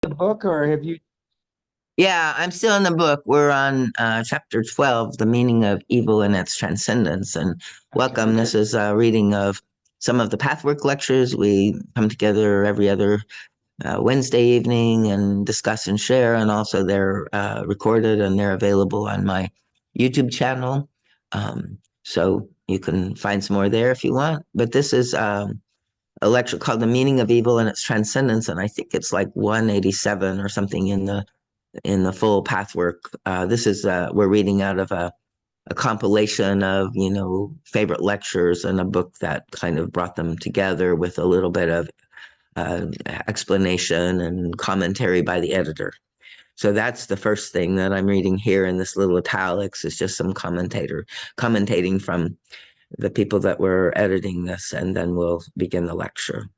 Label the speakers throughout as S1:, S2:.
S1: The book, or have you?
S2: Yeah, I'm still in the book. We're on chapter 12, The Meaning of Evil and Its Transcendence. And
S1: Okay.
S2: welcome. This is a reading of some of the Pathwork lectures. We come together every other Wednesday evening and discuss and share. And also, they're recorded and they're available on my YouTube channel. So you can find some more there if you want. But this is a lecture called The Meaning of Evil and Its Transcendence. And I think it's like 187 or something in the full Pathwork. This is we're reading out of a compilation of favorite lectures and a book that kind of brought them together with a little bit of explanation and commentary by the editor. So that's the first thing that I'm reading here in this little italics is just some commentator commentating from the people that were editing this, and then we'll begin the lecture.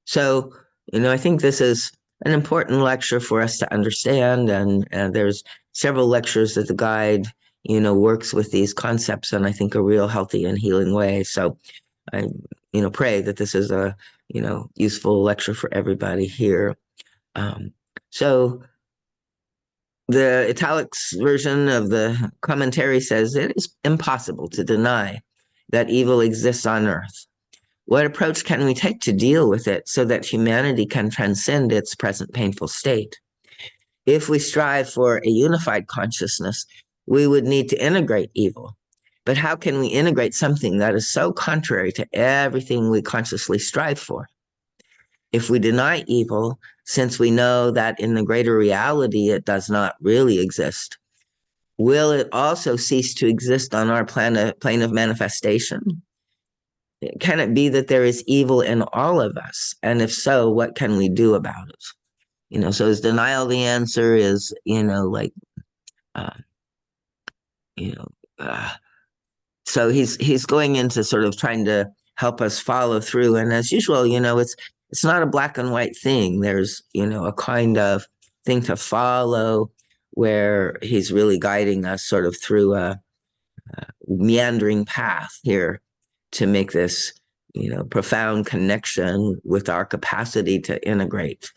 S2: So, I think this is an important lecture for us to understand, and there's several lectures that the guide, works with these concepts in, I think, a real healthy and healing way. So I, pray that this is a, useful lecture for everybody here. Um, so the italics version of the commentary says it is impossible to deny that evil exists on earth. What approach can we take to deal with it so that humanity can transcend its present painful state? If we strive for a unified consciousness, we would need to integrate evil. But how can we integrate something that is so contrary to everything we consciously strive for? If we deny evil, since we know that in the greater reality it does not really exist, will it also cease to exist on our plane of manifestation? Can it be that there is evil in all of us? And if so, what can we do about it? So is denial the answer? Is, uh, you know, uh, so he's going into sort of trying to help us follow through. And as usual, it's not a black and white thing. There's, a kind of thing to follow where he's really guiding us sort of through a meandering path here to make this, profound connection with our capacity to integrate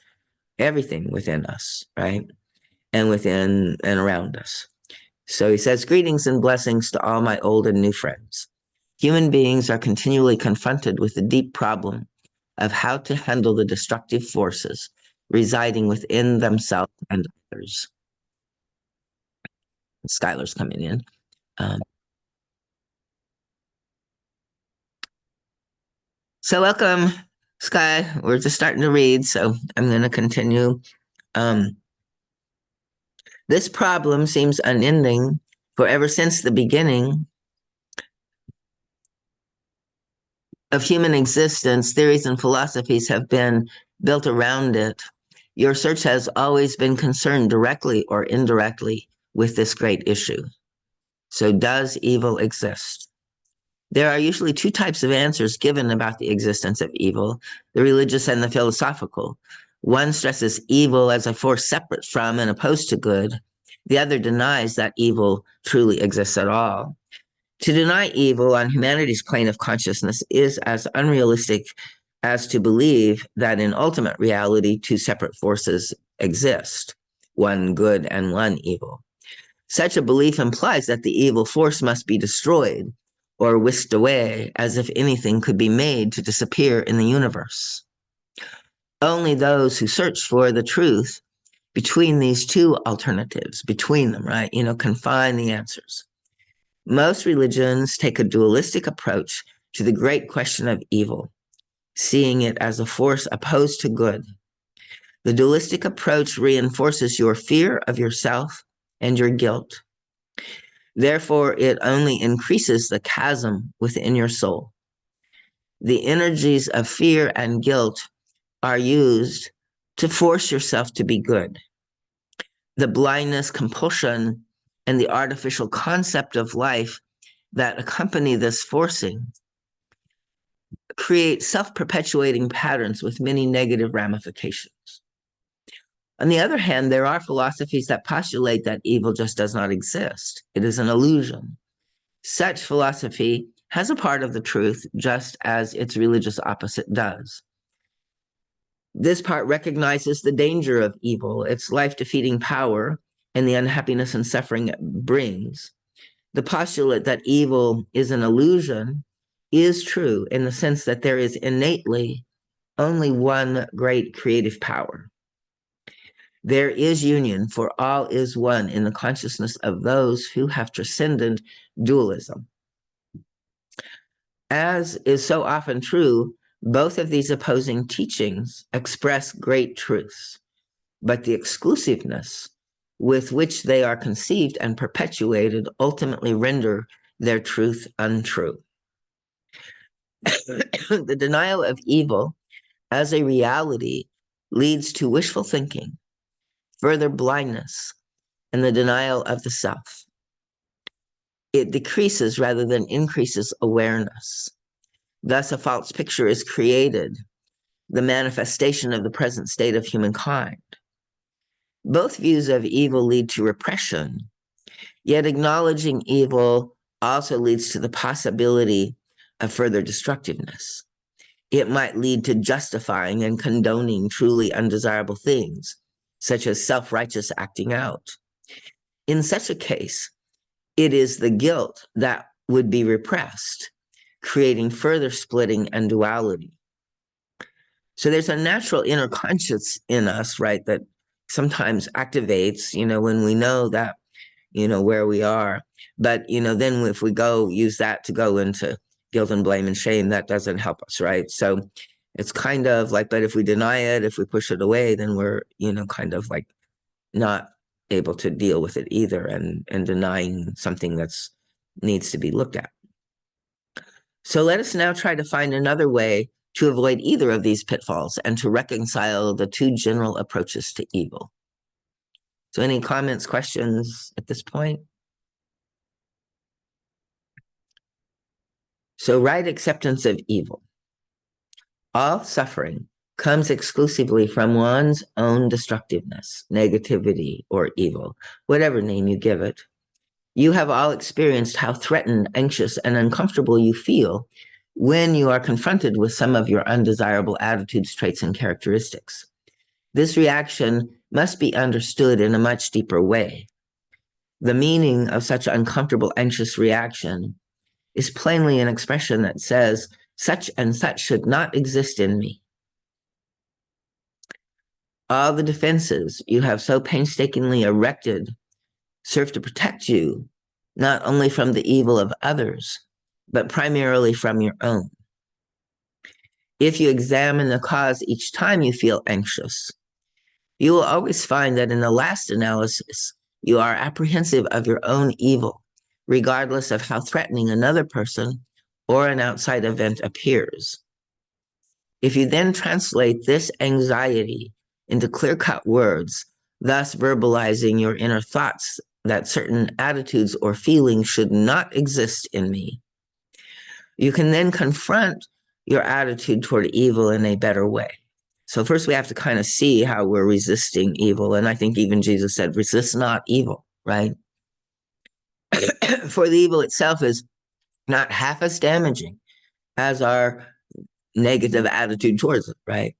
S2: everything within us, right? And within and around us. So he says, greetings and blessings to all my old and new friends. Human beings are continually confronted with the deep problem of how to handle the destructive forces residing within themselves and others. Skylar's coming in. Um, so welcome, Sky. We're just starting to read, so I'm going to continue. Um, this problem seems unending, for ever since the beginning of human existence, theories and philosophies have been built around it. Your search has always been concerned directly or indirectly with this great issue. So, does evil exist? There are usually two types of answers given about the existence of evil, the religious and the philosophical. One stresses evil as a force separate from and opposed to good. The other denies that evil truly exists at all. To deny evil on humanity's plane of consciousness is as unrealistic as to believe that in ultimate reality, two separate forces exist, one good and one evil. Such a belief implies that the evil force must be destroyed or whisked away, as if anything could be made to disappear in the universe. Only those who search for the truth between these two alternatives, between them, right, can find the answers. Most religions take a dualistic approach to the great question of evil, seeing it as a force opposed to good. The dualistic approach reinforces your fear of yourself and your guilt. Therefore, it only increases the chasm within your soul. The energies of fear and guilt are used to force yourself to be good. The blindness, compulsion, and the artificial concept of life that accompany this forcing create self-perpetuating patterns with many negative ramifications. On the other hand, there are philosophies that postulate that evil just does not exist. It is an illusion. Such philosophy has a part of the truth, just as its religious opposite does. This part recognizes the danger of evil, its life-defeating power, and the unhappiness and suffering it brings. The postulate that evil is an illusion is true in the sense that there is innately only one great creative power. There is union, for all is one in the consciousness of those who have transcended dualism. As is so often true, both of these opposing teachings express great truths, but the exclusiveness with which they are conceived and perpetuated ultimately render their truth untrue. The denial of evil as a reality leads to wishful thinking, further blindness, and the denial of the self. It decreases rather than increases awareness. Thus, a false picture is created, the manifestation of the present state of humankind. Both views of evil lead to repression, yet acknowledging evil also leads to the possibility of further destructiveness. It might lead to justifying and condoning truly undesirable things, such as self-righteous acting out. In such a case, it is the guilt that would be repressed, creating further splitting and duality. So there's a natural inner conscience in us, right, that sometimes activates, when we know that, where we are. But, then if we use that to go into guilt and blame and shame, that doesn't help us, right? So it's kind of like, but if we deny it, if we push it away, then we're, kind of like not able to deal with it either, and denying something that's needs to be looked at. So let us now try to find another way to avoid either of these pitfalls and to reconcile the two general approaches to evil. So any comments, questions at this point? So right acceptance of evil. All suffering comes exclusively from one's own destructiveness, negativity, or evil, whatever name you give it. You have all experienced how threatened, anxious, and uncomfortable you feel when you are confronted with some of your undesirable attitudes, traits, and characteristics. This reaction must be understood in a much deeper way. The meaning of such uncomfortable, anxious reaction is plainly an expression that says, such and such should not exist in me. All the defenses you have so painstakingly erected serve to protect you, not only from the evil of others, but primarily from your own. If you examine the cause each time you feel anxious, you will always find that in the last analysis, you are apprehensive of your own evil, regardless of how threatening another person or an outside event appears. If you then translate this anxiety into clear-cut words, thus verbalizing your inner thoughts that certain attitudes or feelings should not exist in me, you can then confront your attitude toward evil in a better way. So first we have to kind of see how we're resisting evil. And I think even Jesus said, resist not evil, right? For the evil itself is not half as damaging as our negative attitude towards it, right?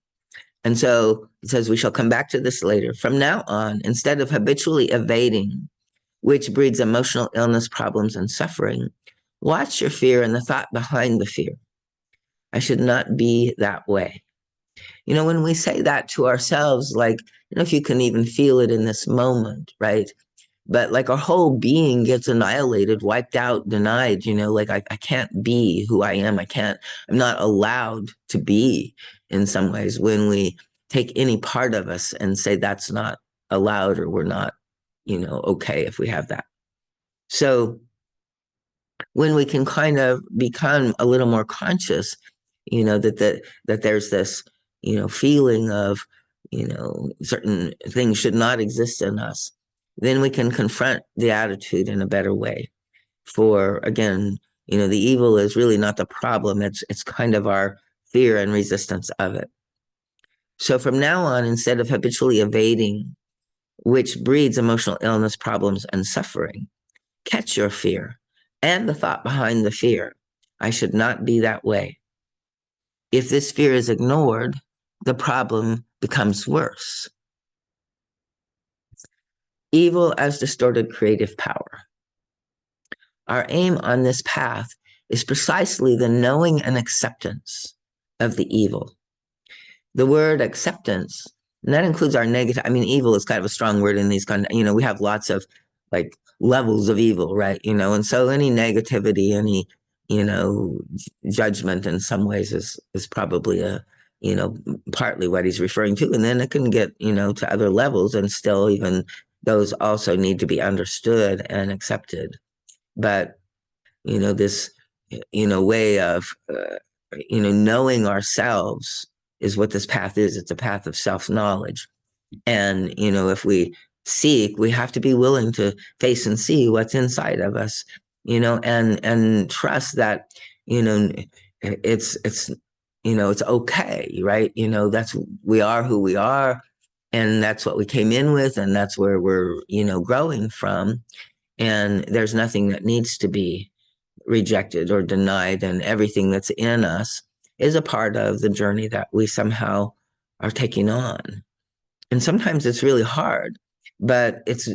S2: And so it says, we shall come back to this later. From now on, instead of habitually evading, which breeds emotional illness, problems, and suffering, watch your fear and the thought behind the fear. I should not be that way. When we say that to ourselves, like, if you can even feel it in this moment, right? But like our whole being gets annihilated, wiped out, denied, like I can't be who I am. I'm not allowed to be in some ways when we take any part of us and say that's not allowed or we're not, okay if we have that. So when we can kind of become a little more conscious, that there's this, feeling of, certain things should not exist in us, then we can confront the attitude in a better way. For again, the evil is really not the problem. It's kind of our fear and resistance of it. So from now on, instead of habitually evading, which breeds emotional illness, problems, and suffering, catch your fear and the thought behind the fear. I should not be that way. If this fear is ignored, the problem becomes worse. Evil as distorted creative power. Our aim on this path is precisely the knowing and acceptance of the evil. The word acceptance, and that includes our negative, I mean, evil is kind of a strong word in these we have lots of like levels of evil, right? And so any negativity, any, judgment in some ways is probably partly what he's referring to. And then it can get, to other levels, and still even those also need to be understood and accepted. But, this, way of, knowing ourselves is what this path is. It's a path of self-knowledge. And, if we seek, we have to be willing to face and see what's inside of us, and trust that, it's okay, right? We are who we are, and that's what we came in with, and that's where we're, growing from. And there's nothing that needs to be rejected or denied, and everything that's in us is a part of the journey that we somehow are taking on. And sometimes it's really hard, but it's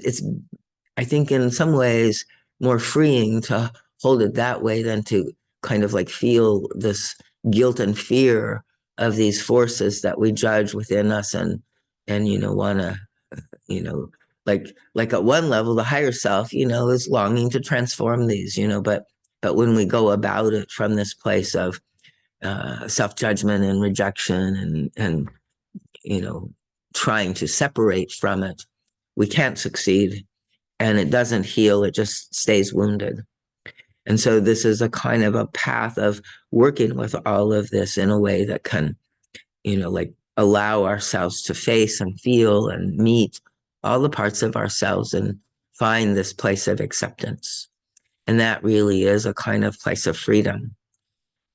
S2: I think in some ways more freeing to hold it that way than to kind of like feel this guilt and fear of these forces that we judge within us, and want to, like at one level, the higher self, is longing to transform these, but when we go about it from this place of self-judgment and rejection, and trying to separate from it, we can't succeed, and it doesn't heal, it just stays wounded. And so this is a kind of a path of working with all of this in a way that can, like allow ourselves to face and feel and meet all the parts of ourselves and find this place of acceptance. And that really is a kind of place of freedom,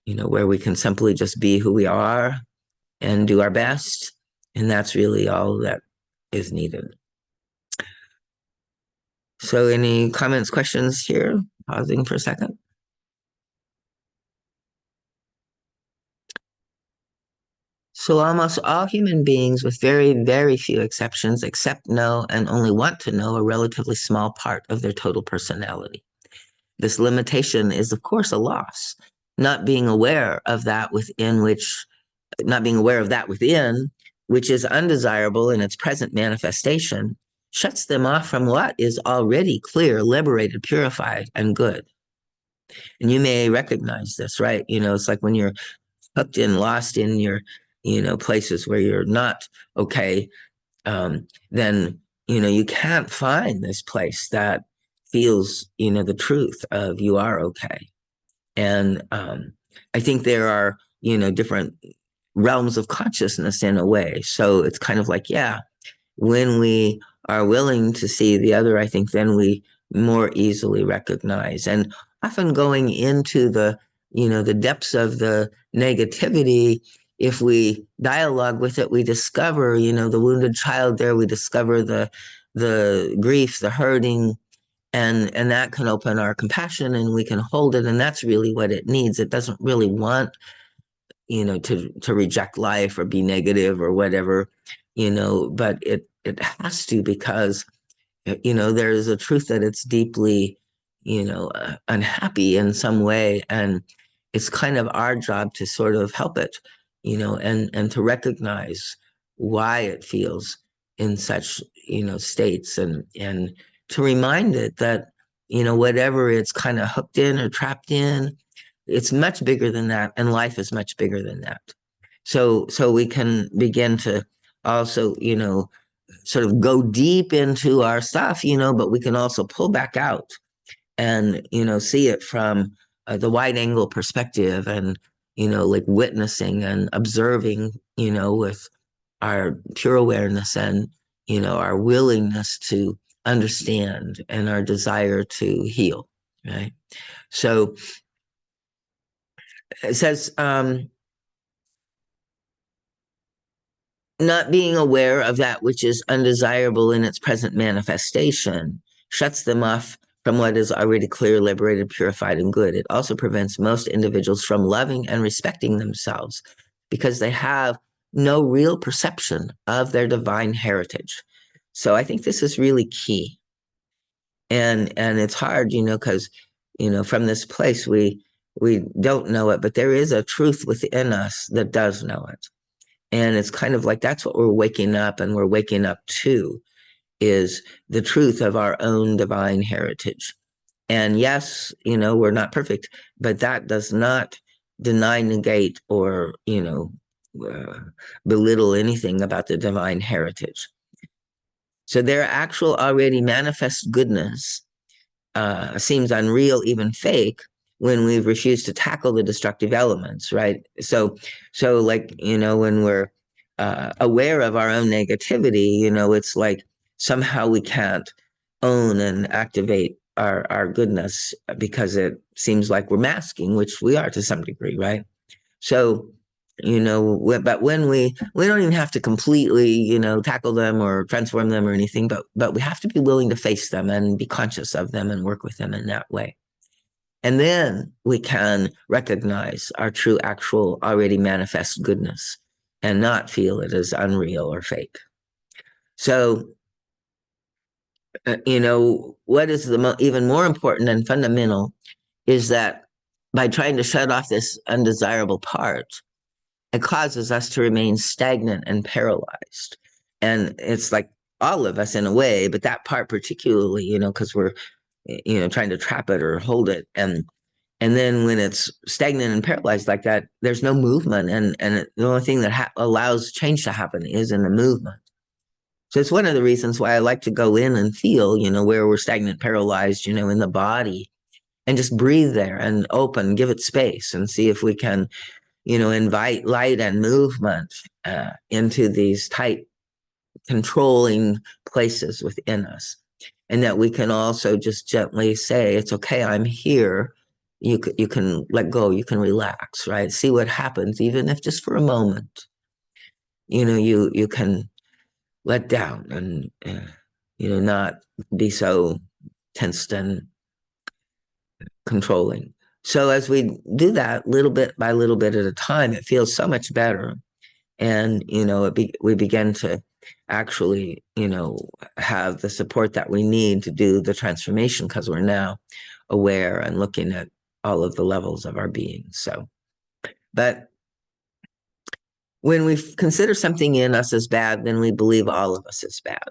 S2: where we can simply just be who we are and do our best. And that's really all that is needed. So any comments, questions here? Pausing for a second. So almost all human beings, with very, very few exceptions, accept, know, and only want to know a relatively small part of their total personality. This limitation is, of course, a loss. Not being aware of that within, which is undesirable in its present manifestation, shuts them off from what is already clear, liberated, purified, and good. And you may recognize this, right? It's like when you're hooked and lost in your, places where you're not okay, then, you can't find this place that feels, the truth of you are okay. And I think there are, different realms of consciousness in a way. So it's kind of like, yeah, when we are willing to see the other, I think then we more easily recognize. And often going into the, the depths of the negativity, if we dialogue with it, we discover, the wounded child there, we discover the grief, the hurting, and that can open our compassion, and we can hold it. And that's really what it needs. It doesn't really want, to reject life or be negative or whatever, but it has to, because, there's a truth that it's deeply, unhappy in some way. And it's kind of our job to sort of help it, and to recognize why it feels in such, states, and to remind it that, whatever it's kind of hooked in or trapped in, it's much bigger than that, and life is much bigger than that. So we can begin to also, sort of go deep into our stuff, but we can also pull back out and, see it from the wide angle perspective, and, like witnessing and observing, with our pure awareness, and, our willingness to understand, and our desire to heal, right? So it says, not being aware of that which is undesirable in its present manifestation shuts them off from what is already clear, liberated, purified, and good. It also prevents most individuals from loving and respecting themselves, because they have no real perception of their divine heritage. So I think this is really key. And it's hard, because, from this place we don't know it, but there is a truth within us that does know it. And it's kind of like that's what we're waking up, and we're waking up to is the truth of our own divine heritage. And yes, we're not perfect, but that does not deny, negate, or, uh, belittle anything about the divine heritage. So their actual already manifest goodness seems unreal, even fake, when we've refused to tackle the destructive elements, right? So like, when we're aware of our own negativity, it's like somehow we can't own and activate our goodness because it seems like we're masking, which we are to some degree, right? So, but when we don't even have to completely, tackle them or transform them or anything, but we have to be willing to face them and be conscious of them and work with them in that way. And then we can recognize our true, actual, already manifest goodness and not feel it as unreal or fake. So, what is even more important and fundamental is that by trying to shut off this undesirable part, it causes us to remain stagnant and paralyzed. And it's like all of us in a way, but that part particularly, because we're, trying to trap it or hold it. And then when it's stagnant and paralyzed like that, there's no movement. And the only thing that allows change to happen is in the movement. So it's one of the reasons why I like to go in and feel, where we're stagnant, paralyzed, in the body, and just breathe there and open, give it space, and see if we can, invite light and movement into these tight, controlling places within us. And that we can also just gently say, it's okay, I'm here. You can let go, you can relax, right? See what happens, even if just for a moment, you can let down and, not be so tensed and controlling. So as we do that little bit by little bit at a time, it feels so much better. And, we begin to actually, have the support that we need to do the transformation because we're now aware and looking at all of the levels of our being. So, but when we consider something in us as bad, then we believe all of us is bad.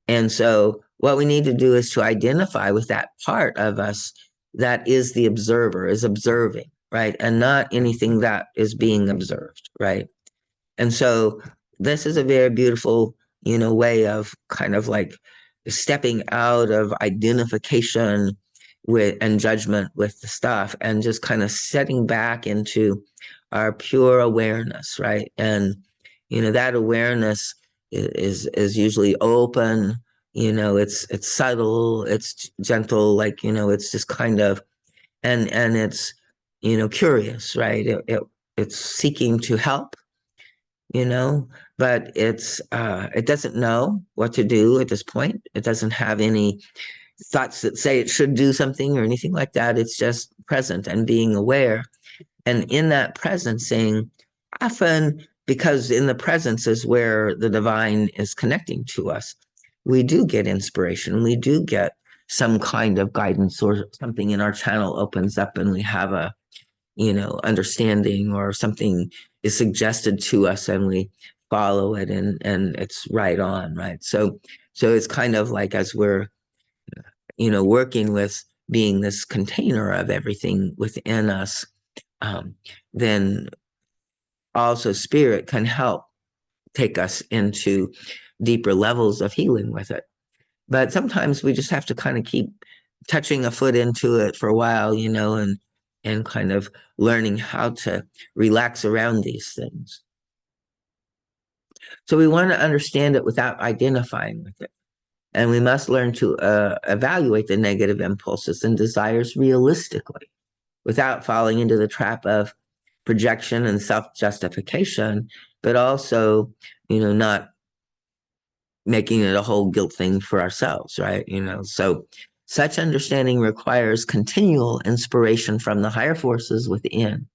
S2: And so what we need to do is to identify with that part of us that is the observer, is observing, right? And not anything that is being observed, right? And so this is a very beautiful, way of kind of like stepping out of identification with and judgment with the stuff and just kind of setting back into our pure awareness, right? And that awareness is usually open, it's subtle, it's gentle, like, it's just kind of and it's curious, right? It's seeking to help, but it doesn't know what to do at this point. It doesn't have any thoughts that say it should do something or anything like that. It's just present and being aware. And in that presencing, often because in the presence is where the divine is connecting to us, we do get inspiration. We do get some kind of guidance, or something in our channel opens up and we have a, understanding, or something is suggested to us and we follow it, and it's right on, right? So it's kind of like as we're, working with being this container of everything within us, then also spirit can help take us into deeper levels of healing with it. But sometimes we just have to kind of keep touching a foot into it for a while, and kind of learning how to relax around these things. So we want to understand it without identifying with it. And we must learn to evaluate the negative impulses and desires realistically without falling into the trap of projection and self-justification, but also, not making it a whole guilt thing for ourselves, right? So such understanding requires continual inspiration from the higher forces within.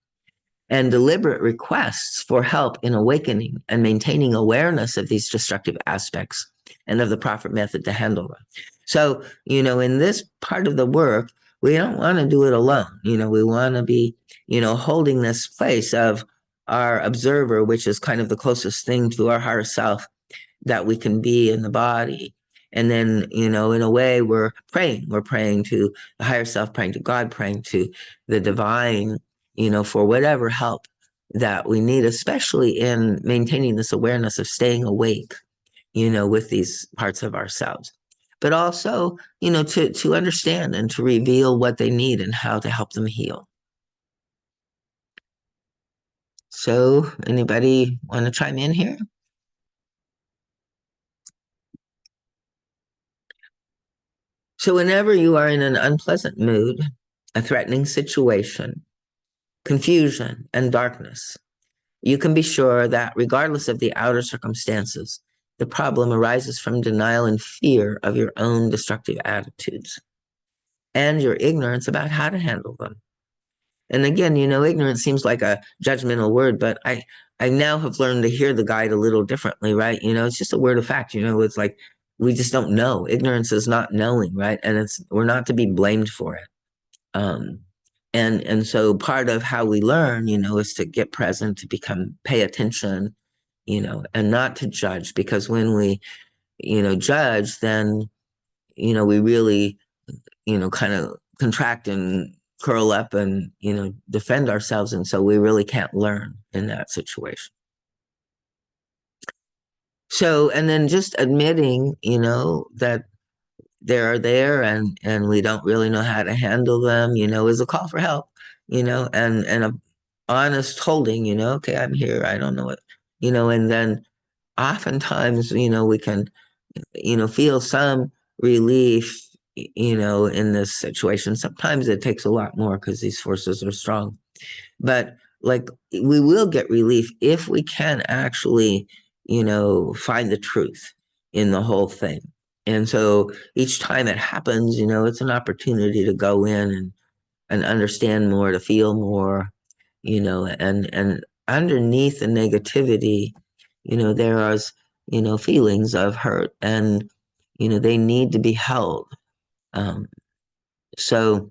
S2: and deliberate requests for help in awakening and maintaining awareness of these destructive aspects and of the proper method to handle them. So, in this part of the work, we don't want to do it alone. We want to be, holding this place of our observer, which is kind of the closest thing to our higher self that we can be in the body. And then, in a way, we're praying. We're praying to the higher self, praying to God, praying to the divine, for whatever help that we need, especially in maintaining this awareness of staying awake, with these parts of ourselves. But also, to understand and to reveal what they need and how to help them heal. So, anybody want to chime in here? So, whenever you are in an unpleasant mood, a threatening situation, confusion, and darkness, you can be sure that regardless of the outer circumstances, the problem arises from denial and fear of your own destructive attitudes and your ignorance about how to handle them. And again, ignorance seems like a judgmental word, but I now have learned to hear the guide a little differently, right? It's just a word of fact. It's like we just don't know. Ignorance is not knowing, right? And we're not to be blamed for it. Um, and so part of how we learn, is to get present, to pay attention, and not to judge, because when we, judge, then, we really, kind of contract and curl up and, defend ourselves. And so we really can't learn in that situation. So, and then just admitting, that they're there and we don't really know how to handle them, is a call for help, and a honest holding, okay, I'm here, I don't know what, and then oftentimes, we can, feel some relief, in this situation. Sometimes it takes a lot more because these forces are strong. But like we will get relief if we can actually, find the truth in the whole thing. And so each time it happens, it's an opportunity to go in and understand more, to feel more, and underneath the negativity, there is, feelings of hurt and, they need to be held. Um, so,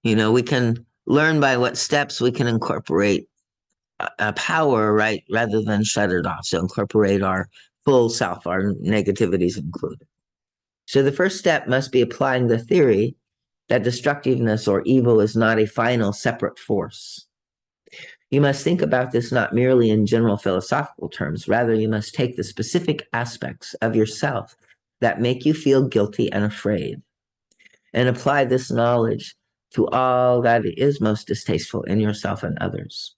S2: we can learn by what steps we can incorporate a power, right, rather than shut it off. So incorporate our full self, our negativities included. So the first step must be applying the theory that destructiveness or evil is not a final separate force. You must think about this not merely in general philosophical terms. Rather, you must take the specific aspects of yourself that make you feel guilty and afraid and apply this knowledge to all that is most distasteful in yourself and others.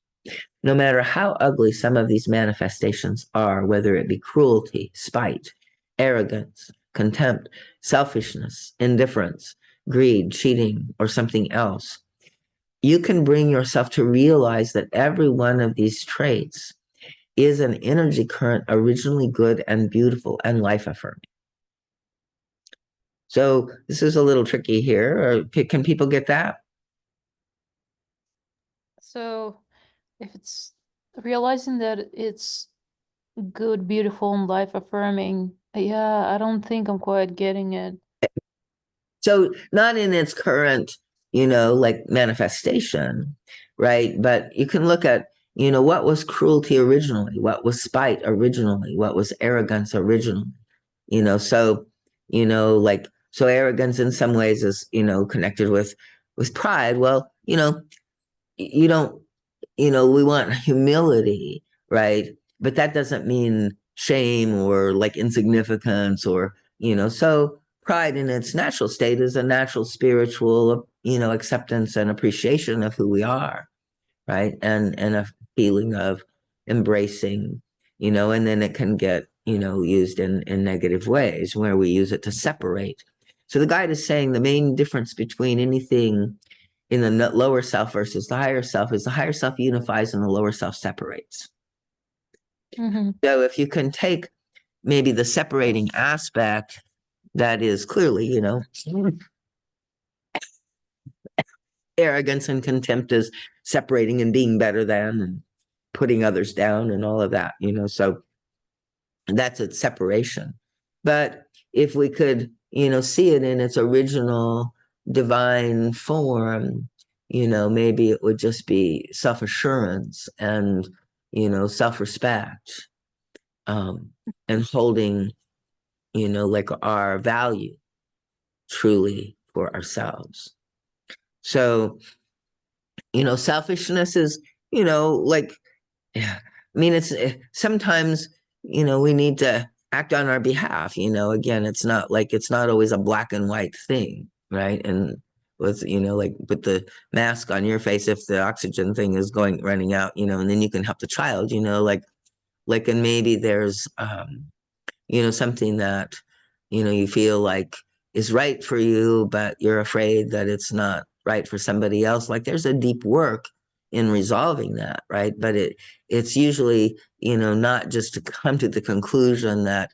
S2: No matter how ugly some of these manifestations are, whether it be cruelty, spite, arrogance, contempt, selfishness, indifference, greed, cheating, or something else, you can bring yourself to realize that every one of these traits is an energy current originally good and beautiful and life affirming. So this is a little tricky here. Can people get that?
S1: So if it's realizing that it's good, beautiful, and life affirming, yeah, I don't think I'm quite getting it.
S2: So not in its current, like manifestation, right? But you can look at, what was cruelty originally? What was spite originally? What was arrogance originally? So, like, so arrogance in some ways is, connected with pride. Well, you don't, we want humility, right? But that doesn't mean shame or like insignificance or, so pride in its natural state is a natural spiritual, acceptance and appreciation of who we are, right? And a feeling of embracing, and then it can get, used in negative ways where we use it to separate. So the guide is saying the main difference between anything in the lower self versus the higher self is the higher self unifies and the lower self separates.
S1: Mm-hmm.
S2: So if you can take maybe the separating aspect that is clearly, arrogance and contempt as separating and being better than and putting others down and all of that, so that's its separation. But if we could, see it in its original divine form, maybe it would just be self-assurance and, self-respect, um, and holding, like our value truly for ourselves. So, selfishness is, like, yeah, I mean, it's sometimes, we need to act on our behalf, again, it's not always a black and white thing, right? And with, like put the mask on your face if the oxygen thing is running out, and then you can help the child, and maybe there's, something that, you feel like is right for you, but you're afraid that it's not right for somebody else. Like there's a deep work in resolving that, right? But it's usually, not just to come to the conclusion that,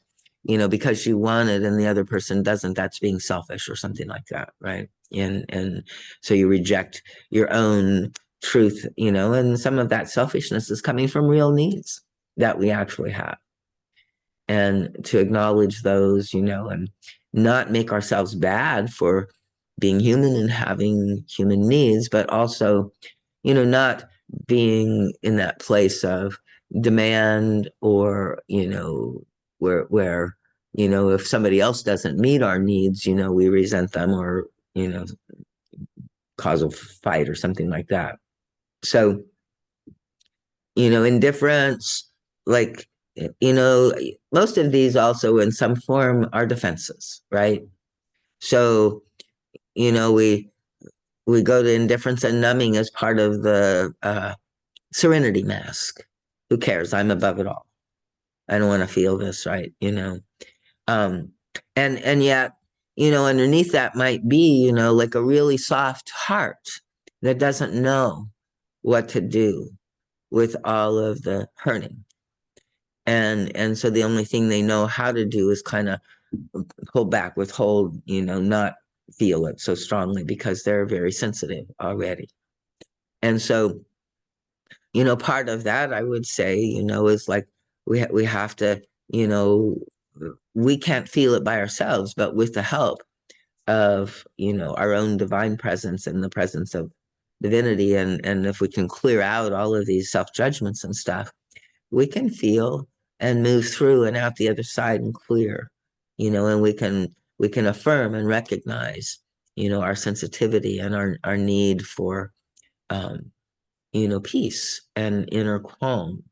S2: because you want it and the other person doesn't, that's being selfish or something like that, right? And so you reject your own truth, and some of that selfishness is coming from real needs that we actually have, and to acknowledge those, and not make ourselves bad for being human and having human needs, but also, not being in that place of demand or, where, if somebody else doesn't meet our needs, we resent them or, cause a fight or something like that. So, indifference, like, most of these also in some form are defenses, right? So, we go to indifference and numbing as part of the serenity mask. Who cares? I'm above it all. I don't want to feel this, right? Um, and yet, underneath that might be, like a really soft heart that doesn't know what to do with all of the hurting. And so the only thing they know how to do is kind of pull back, withhold, not feel it so strongly because they're very sensitive already. And so, part of that I would say, is like we have to, we can't feel it by ourselves, but with the help of, our own divine presence and the presence of divinity, and if we can clear out all of these self-judgments and stuff, we can feel and move through and out the other side and clear, and we can affirm and recognize, our sensitivity and our need for, um, peace and inner calm.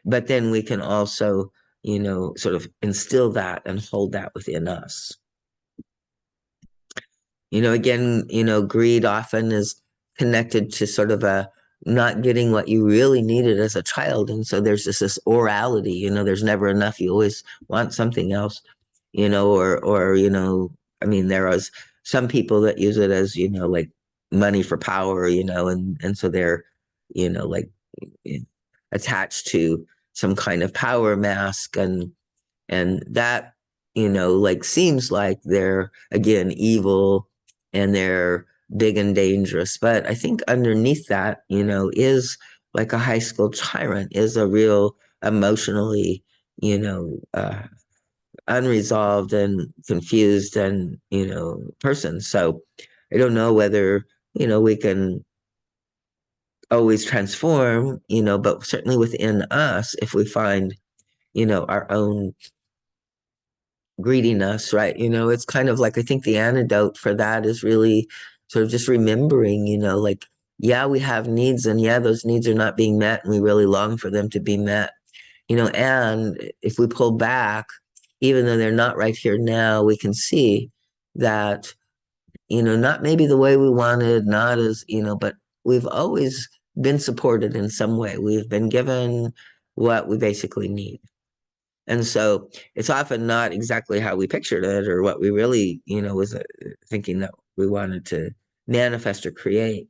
S2: But then we can also, sort of instill that and hold that within us. Again, greed often is connected to sort of a not getting what you really needed as a child. And so there's this orality, there's never enough. You always want something else, or, I mean, there is some people that use it as, like money for power, and so they're, like attached to some kind of power mask, and that, like seems like they're again evil and they're big and dangerous, but I think underneath that, is like a high school tyrant, is a real emotionally, unresolved and confused and, person. So I don't know whether, we can always transform, but certainly within us, if we find, our own greeting us, right? It's kind of like, I think the antidote for that is really sort of just remembering, like, yeah, we have needs, and yeah, those needs are not being met, and we really long for them to be met, and if we pull back, even though they're not right here now, we can see that, not maybe the way we wanted, not as, but we've always been supported in some way. We've been given what we basically need. And so it's often not exactly how we pictured it or what we really, was thinking that we wanted to manifest or create.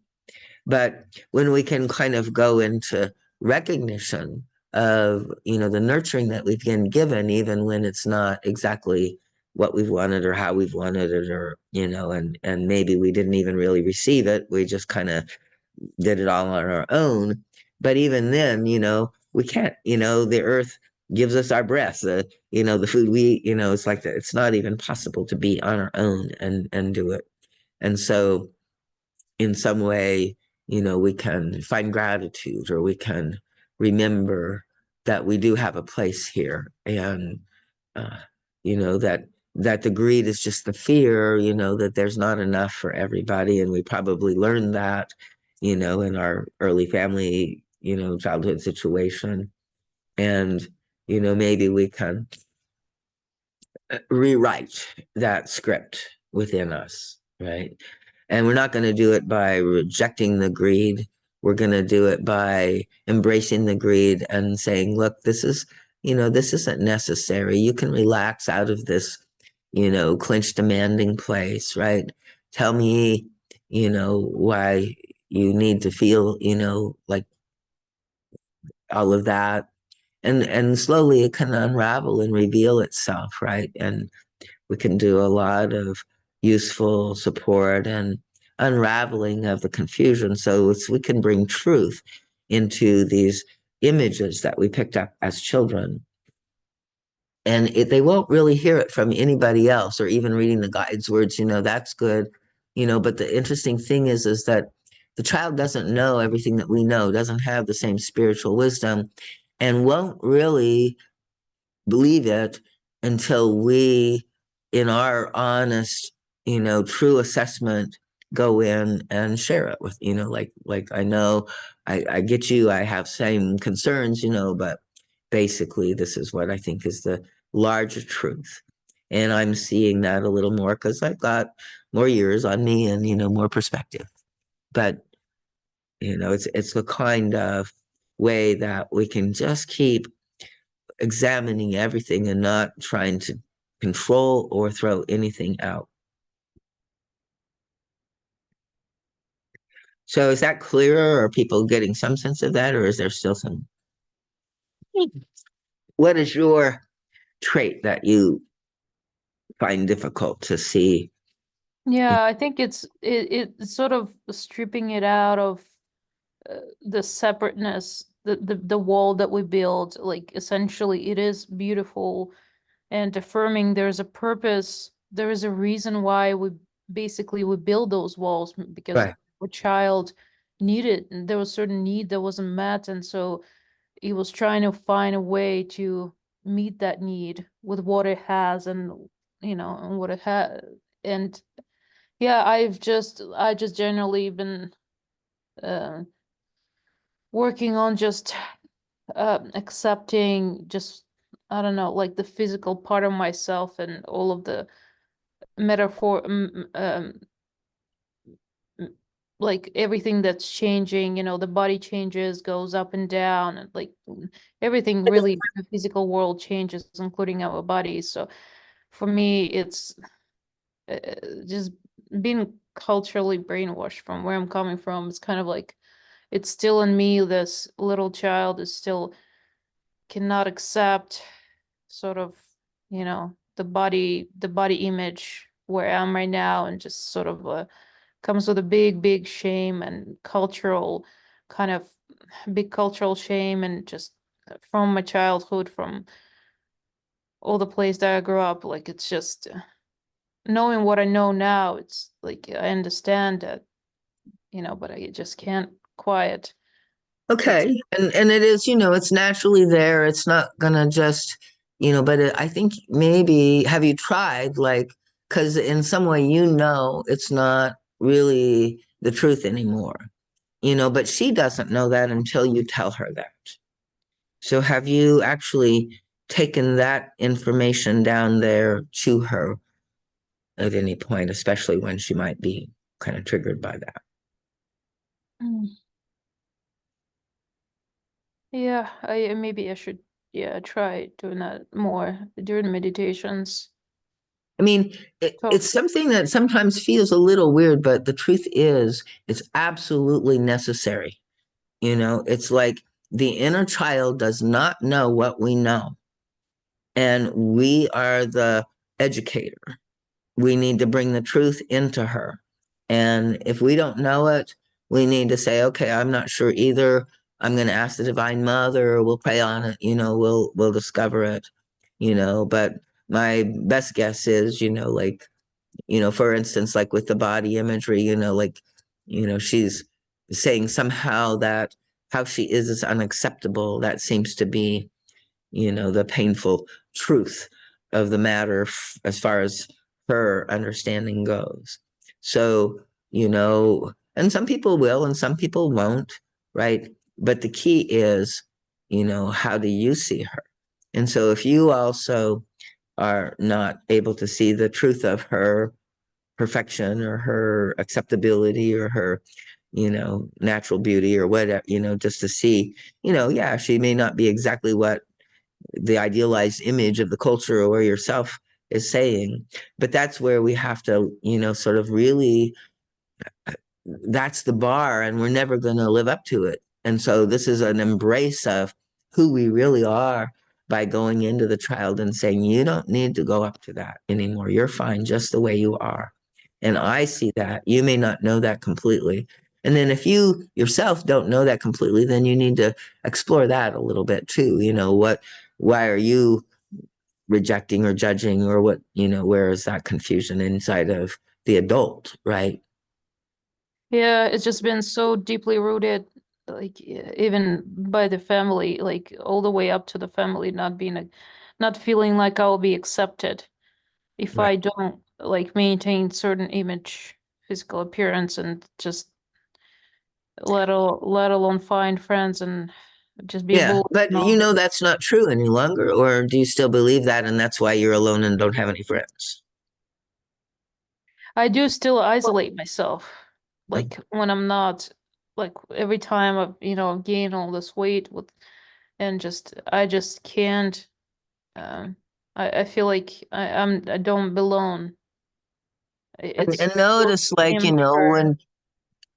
S2: But when we can kind of go into recognition of, the nurturing that we've been given, even when it's not exactly what we've wanted or how we've wanted it, or and maybe we didn't even really receive it. We just kind of did it all on our own. But even then, we can't. The earth gives us our breath. The food we eat. It's like that. It's not even possible to be on our own and do it. And so, in some way, we can find gratitude, or we can remember that we do have a place here, and uh, that the greed is just the fear, that there's not enough for everybody, and we probably learned that, in our early family, childhood situation, and maybe we can rewrite that script within us, right? And we're not going to do it by rejecting the greed. We're going to do it by embracing the greed and saying, look, this isn't necessary. You can relax out of this, clinch demanding place, right? Tell me, why you need to feel, like all of that. And slowly it can unravel and reveal itself, right? And we can do a lot of useful support and unraveling of the confusion, so we can bring truth into these images that we picked up as children. And they won't really hear it from anybody else, or even reading the guide's words, that's good. But the interesting thing is that the child doesn't know everything that we know, doesn't have the same spiritual wisdom, and won't really believe it until we, in our honest, true assessment, go in and share it with, like I know I get you, I have same concerns, but basically this is what I think is the larger truth. And I'm seeing that a little more because I've got more years on me and, more perspective. But, it's the kind of way that we can just keep examining everything and not trying to control or throw anything out. So is that clearer? Are people getting some sense of that, or is there still some? What is your trait that you find difficult to see?
S1: Yeah, I think it's sort of stripping it out of the separateness, the wall that we build. Like essentially, it is beautiful and affirming. There's a purpose. There is a reason why we build those walls because
S2: Right.
S1: a child needed. And there was certain need that wasn't met, and so he was trying to find a way to meet that need with what it has and and what it had. And yeah, I just generally been uh, working on just accepting just I don't know, like the physical part of myself and all of the metaphor m- like everything that's changing, the body changes, goes up and down, and like everything really, the physical world changes, including our bodies. So for me, it's uh, just being culturally brainwashed from where I'm coming from. It's kind of like it's still in me. This little child is still cannot accept sort of, the body image where I am right now, and just sort of comes with a big shame and cultural kind of big cultural shame, and just from my childhood, from all the place that I grew up, like it's just knowing what I know now, it's like I understand that, but I just can't quiet. It's
S2: Okay. And it is, it's naturally there. It's not gonna just, but I think maybe have you tried like, because in some way it's not really the truth anymore, but she doesn't know that until you tell her that. So have you actually taken that information down there to her at any point, especially when she might be kind of triggered by that?
S1: Mm. Yeah, I maybe I should, yeah, try doing that more during meditations.
S2: I mean,
S1: Talk.
S2: it's something that sometimes feels a little weird, but the truth is, it's absolutely necessary. It's like the inner child does not know what we know. And we are the educator. We need to bring the truth into her. And if we don't know it, we need to say, okay, I'm not sure either. I'm going to ask the Divine Mother, or we'll pray on it, we'll discover it, but my best guess is, like, for instance, like with the body imagery, like, she's saying somehow that how she is unacceptable. That seems to be, the painful truth of the matter as far as her understanding goes. So, and some people will and some people won't, right? But the key is, how do you see her? And so if you also are not able to see the truth of her perfection or her acceptability or her, natural beauty or whatever, just to see, yeah, she may not be exactly what the idealized image of the culture or yourself is saying, but that's where we have to, sort of really, that's the bar, and we're never going to live up to it. And so this is an embrace of who we really are by going into the child and saying, you don't need to go up to that anymore. You're fine just the way you are. And I see that. You may not know that completely. And then if you yourself don't know that completely, then you need to explore that a little bit too. Why are you rejecting or judging, or what, where is that confusion inside of the adult, right?
S1: Yeah, it's just been so deeply rooted, like even by the family, like all the way up to the family not feeling like I'll be accepted if
S2: Right.
S1: I don't like maintain certain image, physical appearance, and just let alone find friends and just be
S2: Yeah,
S1: bullied
S2: but
S1: and all.
S2: that's not true any longer, or do you still believe that and that's why you're alone and don't have any friends?
S1: I do still isolate myself, like when I'm not, like every time I've gained all this weight with, and I just can't. Um, I feel like I don't belong.
S2: And
S1: It's so
S2: notice, like,
S1: immature.
S2: when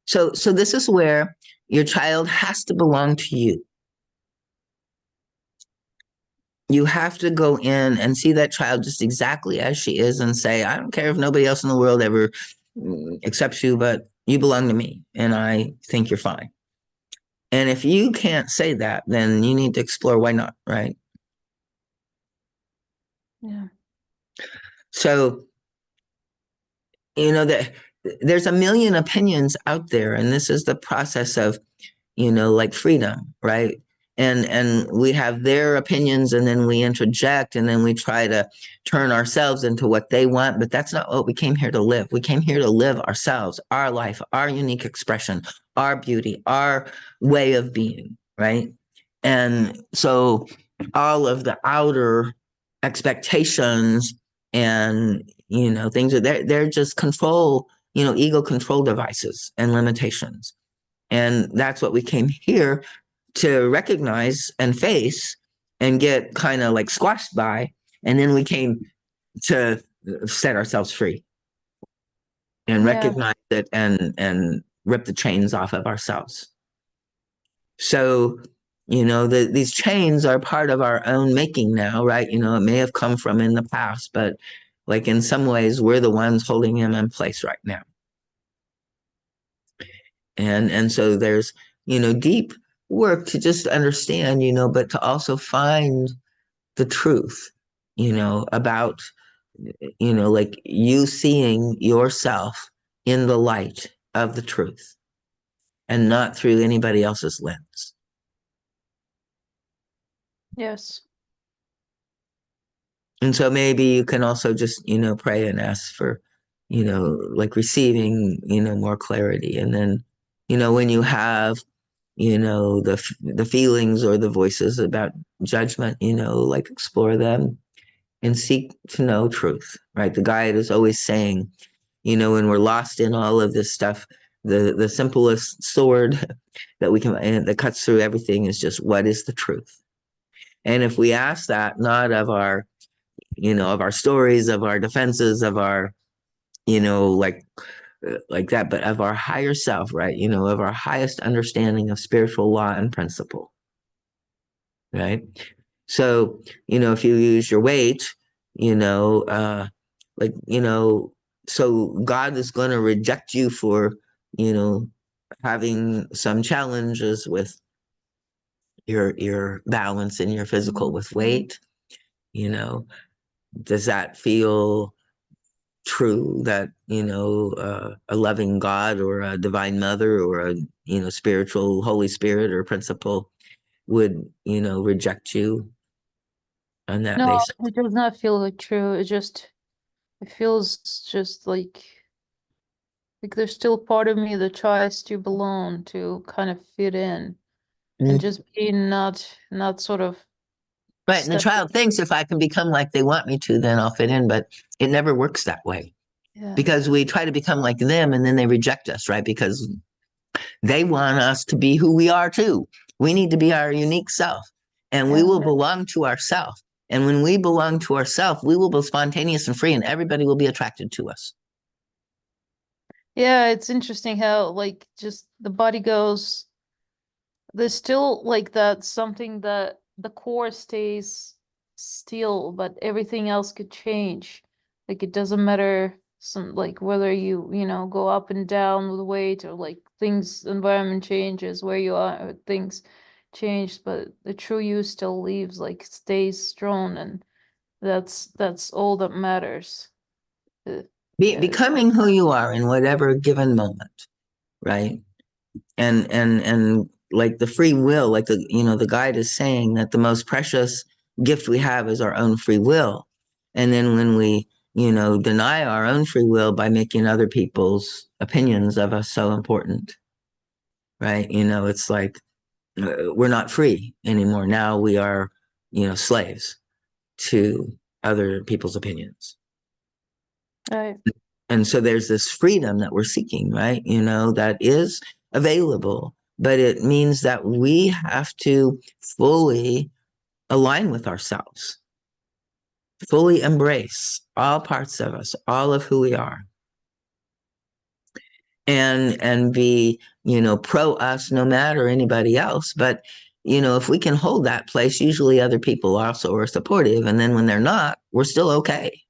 S2: so this is where your child has to belong to you. You have to go in and see that child just exactly as she is and say, I don't care if nobody else in the world ever accepts you, but you belong to me and I think you're fine. And if you can't say that, then you need to explore why not, right?
S1: Yeah.
S2: So, that there's a million opinions out there, and this is the process of, like freedom, right? And we have their opinions, and then we interject, and then we try to turn ourselves into what they want, but that's not what we came here to live. We came here to live ourselves, our life, our unique expression, our beauty, our way of being, right? And so all of the outer expectations and, things are they're just control, ego control devices and limitations. And that's what we came here to recognize and face and get kind of like squashed by. And then we came to set ourselves free and
S1: Yeah.
S2: recognize it and rip the chains off of ourselves. So, these chains are part of our own making now, right? It may have come from in the past, but like in some ways, we're the ones holding them in place right now. And so there's, deep work to just understand, but to also find the truth, about, like you seeing yourself in the light of the truth and not through anybody else's lens.
S1: Yes.
S2: And so maybe you can also just, pray and ask for, like receiving, more clarity. And then, when you have, the feelings or the voices about judgment, like explore them and seek to know truth, right? The guide is always saying, when we're lost in all of this stuff, the simplest sword that we can that cuts through everything is just what is the truth. And if we ask that, not of our, of our stories, of our defenses, of our, like that, but of our higher self, right? Of our highest understanding of spiritual law and principle, right? So, if you use your weight, you know, like, so God is going to reject you for, you know, having some challenges with your balance and your physical with weight, you know. Does that feel true that, a loving God or a divine mother or a, spiritual Holy Spirit or principle would, reject you on that
S1: No,
S2: basis?
S1: it does not feel like true. It feels just like there's still part of me that tries to belong, to kind of fit in, and
S2: Mm.
S1: just be not sort of
S2: Right. And the
S1: step.
S2: child thinks if I can become like they want me to, then I'll fit in, but it never works that way
S1: Yeah,
S2: because we try to become like them and then they reject us, right? Because they want us to be who we are too. We need to be our unique self and we
S1: yeah,
S2: will belong to ourself. And when we belong to ourself, we will be spontaneous and free and everybody will be attracted to us.
S1: yeah. It's interesting how like just the body goes. There's still like that something that the core stays still, but everything else could change. Like it doesn't matter some like whether you go up and down with weight or like things environment changes where you are things change, but the true you still leaves like stays strong and that's all that matters. Uh, yeah.
S2: Becoming who you are in whatever given moment, right? And like the free will, like the guide is saying that the most precious gift we have is our own free will. And then when we, deny our own free will by making other people's opinions of us so important, right? It's like we're not free anymore. Now we are, slaves to other people's opinions.
S1: Right.
S2: And so there's this freedom that we're seeking, right? That is available, but it means that we have to fully align with ourselves, fully embrace all parts of us, all of who we are, and be, pro us no matter anybody else. But, if we can hold that place, usually other people also are supportive. And then when they're not, we're still okay.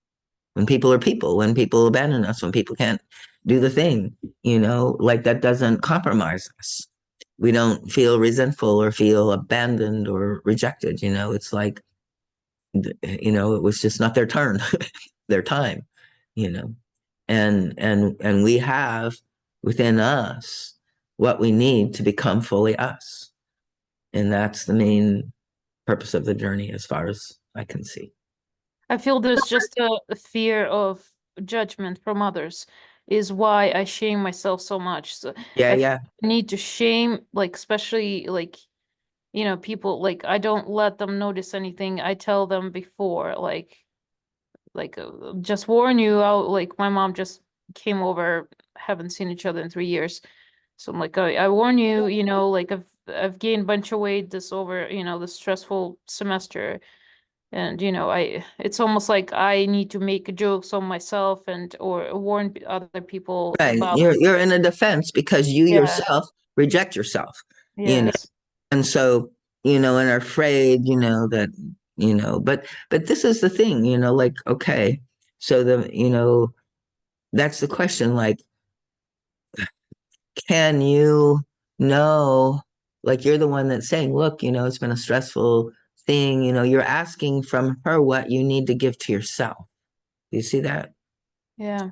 S2: When people are people, when people abandon us, when people can't do the thing, like that doesn't compromise us. We don't feel resentful or feel abandoned or rejected. It's like, it was just not their turn, their time, you know, and we have within us what we need to become fully us. And that's the main purpose of the journey as far as I can see.
S1: I feel there's just a fear of judgment from others is why I shame myself so much. So
S2: Yeah,
S1: I feel
S2: yeah.
S1: I need to shame, like especially like people like I don't let them notice anything. I tell them before, just warn you. I'll like my mom just came over, haven't seen each other in 3 years. So I'm like, I warn you, like I've gained a bunch of weight this over, this stressful semester. And I it's almost like I need to make jokes on myself and or warn other people
S2: Right.
S1: about.
S2: You're in a defense because you
S1: Yeah,
S2: yourself reject yourself, you know.
S1: yes.
S2: And so, and are afraid, that, but this is the thing, like, okay, so that's the question, like, can you know, like you're the one that's saying, look, it's been a stressful thing, you're asking from her what you need to give to yourself. You see that?
S1: Yeah.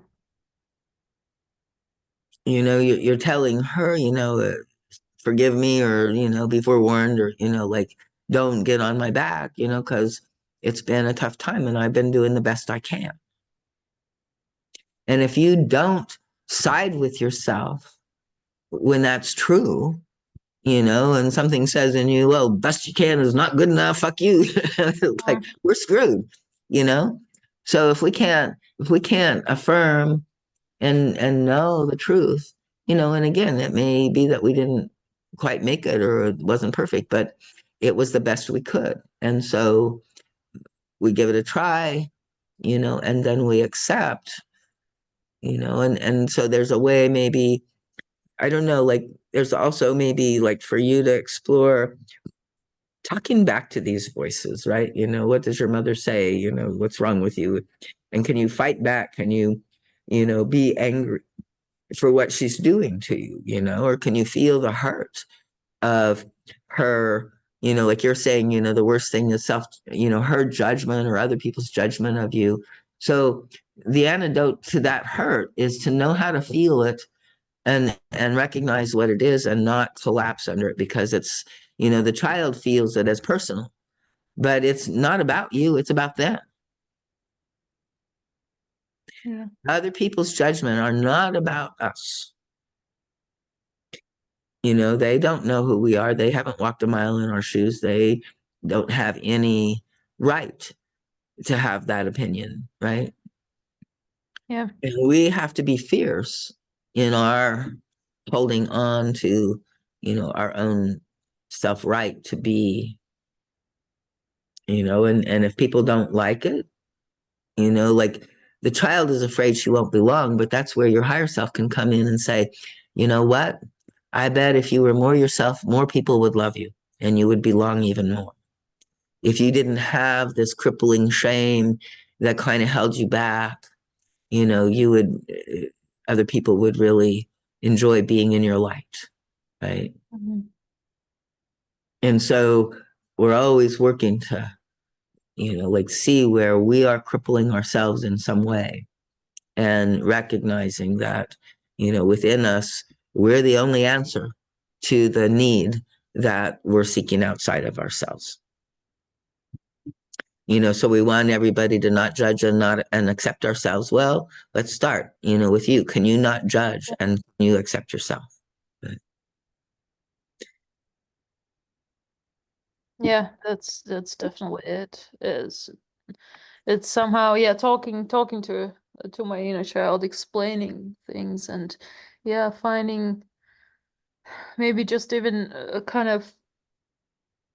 S2: You're telling her, forgive me or be forewarned or like don't get on my back because it's been a tough time and I've been doing the best I can. And if you don't side with yourself when that's true, and something says in you, well, best you can is not good enough, fuck you. Like
S1: Mm.
S2: we're screwed, you know so if we can't affirm and know the truth, and again, it may be that we didn't quite make it or it wasn't perfect, but it was the best we could. And so we give it a try, and then we accept, and so there's a way maybe, I don't know, like there's also maybe like for you to explore talking back to these voices, right? What does your mother say? What's wrong with you? And can you fight back? Can you, be angry for what she's doing to you, or can you feel the hurt of her, like you're saying, the worst thing is her judgment or other people's judgment of you. So the antidote to that hurt is to know how to feel it and recognize what it is and not collapse under it, because it's, the child feels it as personal, but it's not about you, it's about them.
S1: Yeah.
S2: Other people's judgment are not about us. They don't know who we are. They haven't walked a mile in our shoes. They don't have any right to have that opinion, right?
S1: Yeah.
S2: And we have to be fierce in our holding on to, our own self right to be, and if people don't like it, like the child is afraid she won't belong, but that's where your higher self can come in and say, you know what? I bet if you were more yourself, more people would love you and you would belong even more. If you didn't have this crippling shame that kind of held you back, you would, other people would really enjoy being in your light, right?
S1: Mhm.
S2: And so we're always working to, like see where we are crippling ourselves in some way and recognizing that, within us, we're the only answer to the need that we're seeking outside of ourselves. So we want everybody to not judge and accept ourselves. Well, let's start, with you. Can you not judge and can you accept yourself?
S1: Yeah, that's definitely it. Is it's somehow, yeah, talking to my inner child, explaining things, and yeah, finding maybe just even kind of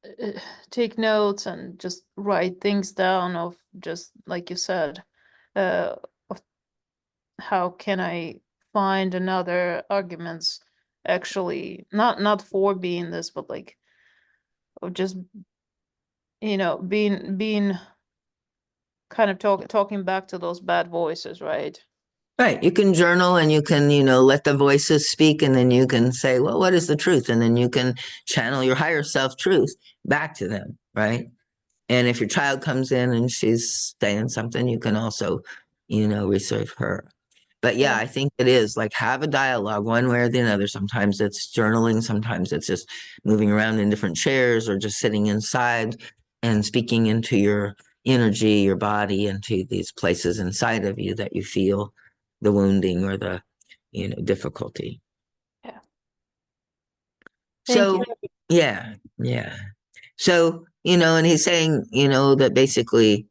S1: uh, take notes and just write things down of, just like you said, uh of how can I find another arguments, actually not for being this, but like of just being kind of talking back to those bad voices, right?
S2: Right. You can journal and you can, let the voices speak, and then you can say, well, what is the truth? And then you can channel your higher self truth back to them, right? And if your child comes in and she's saying something, you can also, receive her. But yeah,
S1: Yeah.
S2: I think it is like have a dialogue one way or the other. Sometimes it's journaling, sometimes it's just moving around in different chairs or just sitting inside and speaking into your energy, your body, into these places inside of you that you feel the wounding or the, difficulty.
S1: Yeah. Thank
S2: So,
S1: you.
S2: yeah, yeah. So, and he's saying, that basically,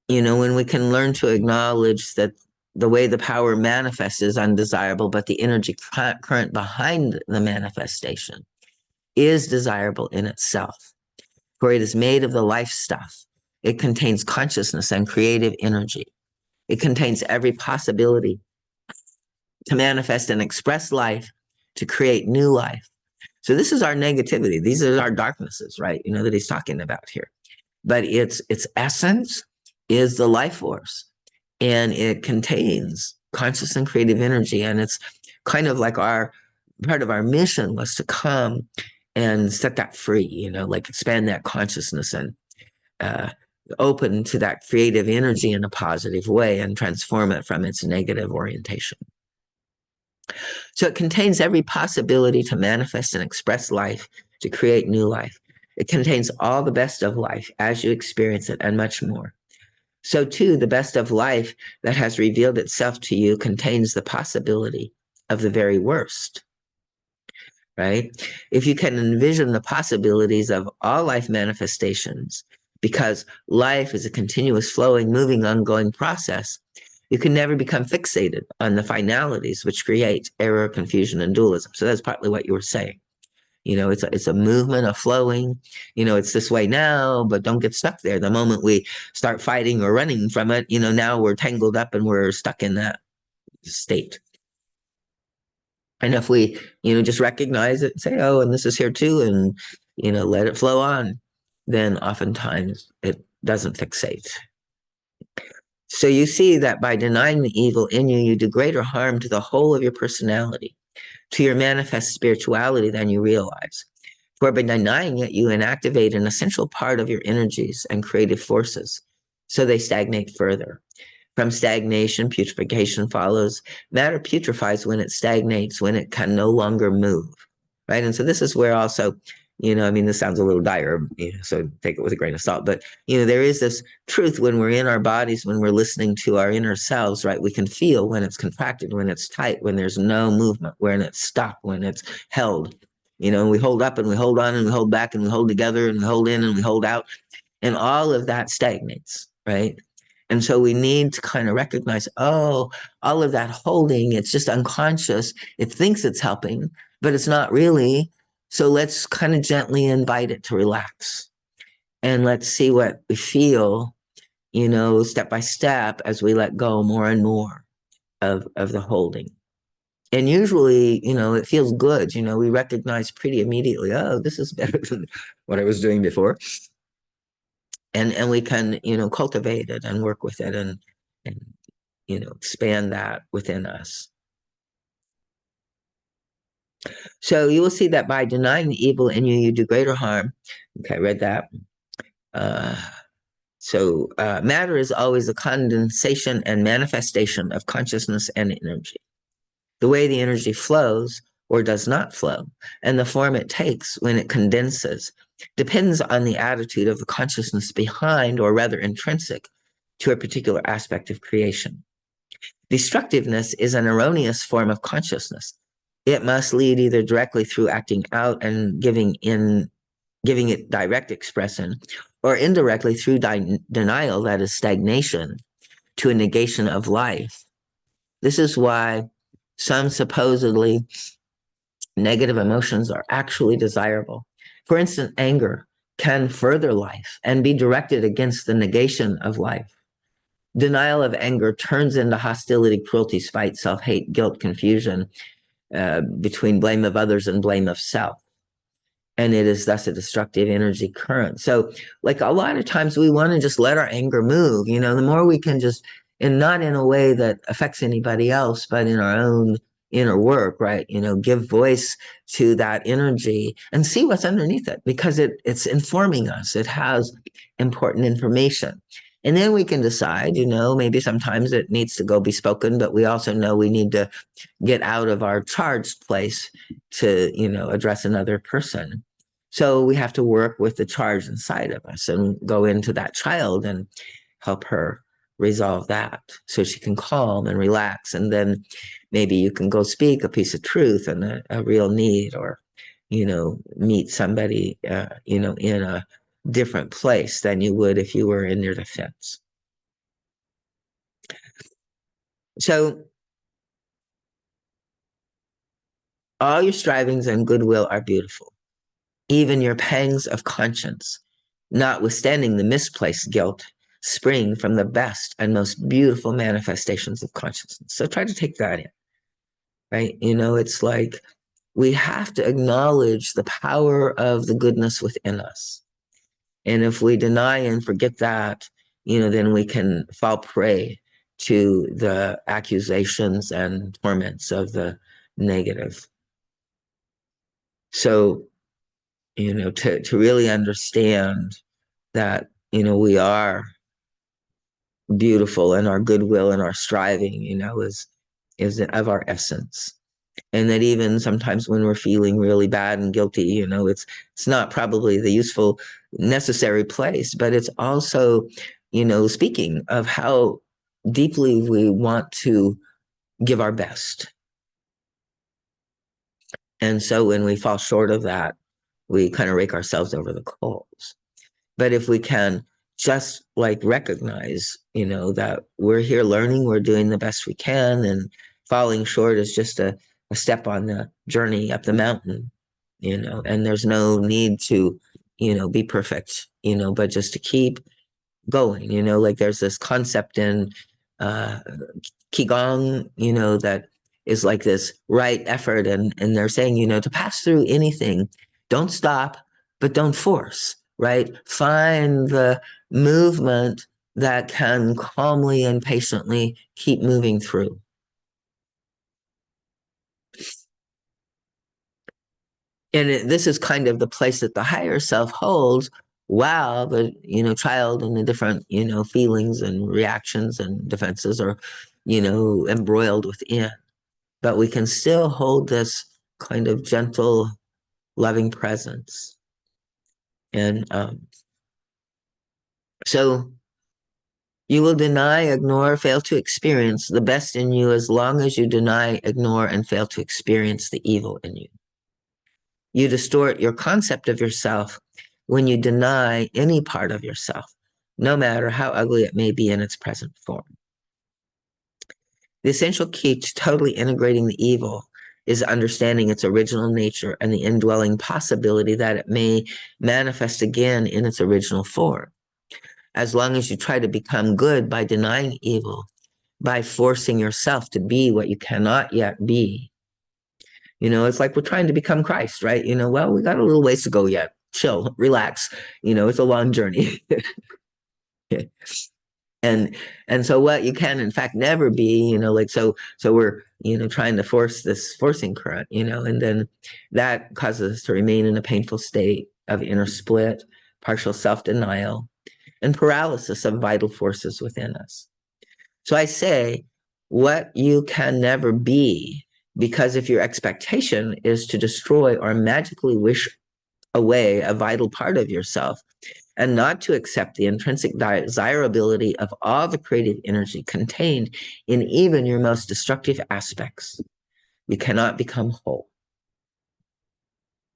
S2: when we can learn to acknowledge that the way the power manifests is undesirable, but the energy current behind the manifestation is desirable in itself, for it is made of the life stuff. It contains consciousness and creative energy. It contains every possibility to manifest and express life, to create new life. So this is our negativity. These are our darknesses, right? That he's talking about here. But its essence is the life force, and it contains conscious and creative energy. And it's kind of like our part of our mission was to come and set that free, like expand that consciousness and uh, open to that creative energy in a positive way and transform it from its negative orientation. So it contains every possibility to manifest and express life, to create new life. It contains all the best of life as you experience it and much more. So, too, the best of life that has revealed itself to you contains the possibility of the very worst, right? If you can envision the possibilities of all life manifestations, because life is a continuous flowing, moving, ongoing process, you can never become fixated on the finalities which create error, confusion, and dualism. So that's partly what you were saying. It's a movement, a flowing, it's this way now, but don't get stuck there. The moment we start fighting or running from it, now we're tangled up and we're stuck in that state. And if we, just recognize it and say, oh, and this is here too, and, let it flow on. then oftentimes it doesn't fixate. So you see that by denying the evil in you, you do greater harm to the whole of your personality, to your manifest spirituality than you realize. For by denying it, you inactivate an essential part of your energies and creative forces, so they stagnate further. From stagnation, putrefaction follows. Matter putrefies when it stagnates, when it can no longer move, right? And so this is where also, I mean, this sounds a little dire, so take it with a grain of salt, but, there is this truth when we're in our bodies, when we're listening to our inner selves, right? We can feel when it's contracted, when it's tight, when there's no movement, when it's stuck, when it's held. We hold up and we hold on and we hold back and we hold together and we hold in and we hold out. And all of that stagnates, right? And so we need to kind of recognize, oh, all of that holding, it's just unconscious. It thinks it's helping, but it's not really. So let's kind of gently invite it to relax. And let's see what we feel, step by step as we let go more and more of the holding. And usually, it feels good. We recognize pretty immediately, oh, this is better than what I was doing before. And we can, cultivate it and work with it and expand that within us. So you will see that by denying the evil in you, you do greater harm. Okay, I read that. Matter is always a condensation and manifestation of consciousness and energy. The way the energy flows or does not flow, and the form it takes when it condenses, depends on the attitude of the consciousness behind, or rather intrinsic, to a particular aspect of creation. Destructiveness is an erroneous form of consciousness. It must lead either directly through acting out and giving it direct expression, or indirectly through denial, that is stagnation, to a negation of life. This is why some supposedly negative emotions are actually desirable. For instance, anger can further life and be directed against the negation of life. Denial of anger turns into hostility, cruelty, spite, self-hate, guilt, confusion, between blame of others and blame of self. And it is thus a destructive energy current. So like a lot of times we want to just let our anger move, the more we can just, and not in a way that affects anybody else, but in our own inner work, right? Give voice to that energy and see what's underneath it, because it's informing us. It has important information. And then we can decide, maybe sometimes it needs to go be spoken, but we also know we need to get out of our charged place to, address another person. So we have to work with the charge inside of us and go into that child and help her resolve that so she can calm and relax. And then maybe you can go speak a piece of truth and a real need, or, meet somebody, in a different place than you would if you were in your defense. So all your strivings and goodwill are beautiful, even your pangs of conscience, notwithstanding the misplaced guilt, spring from the best and most beautiful manifestations of consciousness. So try to take that in, right? It's like we have to acknowledge the power of the goodness within us. And if we deny and forget that, then we can fall prey to the accusations and torments of the negative. So, to really understand that, we are beautiful, and our goodwill and our striving, is of our essence. And that even sometimes when we're feeling really bad and guilty, it's not probably the useful, necessary place, but it's also, speaking of how deeply we want to give our best. And so when we fall short of that, we kind of rake ourselves over the coals. But if we can just recognize, that we're here learning, we're doing the best we can, and falling short is just a step on the journey up the mountain, and there's no need to, be perfect, but just to keep going, there's this concept in Qigong, that is like this right effort. And they're saying, to pass through anything, don't stop, but don't force. right? Find the movement that can calmly and patiently keep moving through. And this is kind of the place that the higher self holds while the child and the different feelings and reactions and defenses are embroiled within. But we can still hold this kind of gentle, loving presence. And so you will deny, ignore, fail to experience the best in you as long as you deny, ignore, and fail to experience the evil in you. You distort your concept of yourself when you deny any part of yourself, no matter how ugly it may be in its present form. The essential key to totally integrating the evil is understanding its original nature and the indwelling possibility that it may manifest again in its original form. As long as you try to become good by denying evil, by forcing yourself to be what you cannot yet be, it's like we're trying to become Christ, right? Well, we got a little ways to go yet. Chill, relax. It's a long journey. And so what you can in fact never be, so we're trying to force this forcing current, and then that causes us to remain in a painful state of inner split, partial self-denial, and paralysis of vital forces within us. So I say what you can never be, because if your expectation is to destroy or magically wish away a vital part of yourself, and not to accept the intrinsic desirability of all the creative energy contained in even your most destructive aspects, you cannot become whole.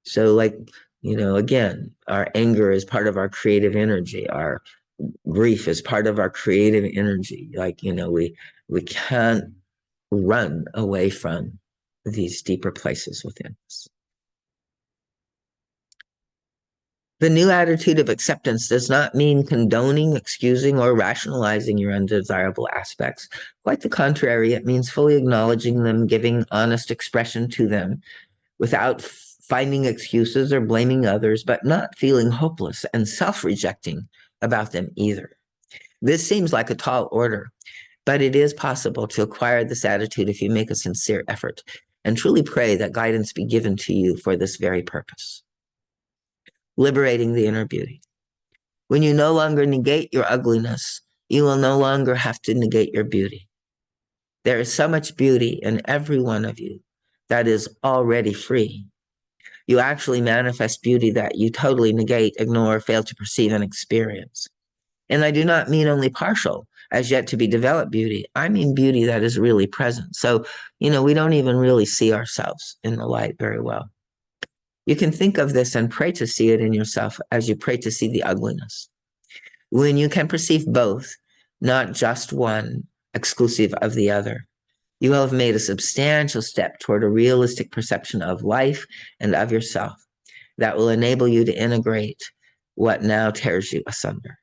S2: So again, our anger is part of our creative energy. Our grief is part of our creative energy. We can't run away from these deeper places within us. The new attitude of acceptance does not mean condoning, excusing, or rationalizing your undesirable aspects. Quite the contrary, it means fully acknowledging them, giving honest expression to them, without finding excuses or blaming others, but not feeling hopeless and self-rejecting about them either. This seems like a tall order, but it is possible to acquire this attitude if you make a sincere effort and truly pray that guidance be given to you for this very purpose. Liberating the inner beauty. When you no longer negate your ugliness, you will no longer have to negate your beauty. There is so much beauty in every one of you that is already free. You actually manifest beauty that you totally negate, ignore, fail to perceive and experience. And I do not mean only partial, as yet to be developed beauty. I mean beauty that is really present. So, we don't even really see ourselves in the light very well. You can think of this and pray to see it in yourself as you pray to see the ugliness. When you can perceive both, not just one, exclusive of the other, you will have made a substantial step toward a realistic perception of life and of yourself that will enable you to integrate what now tears you asunder.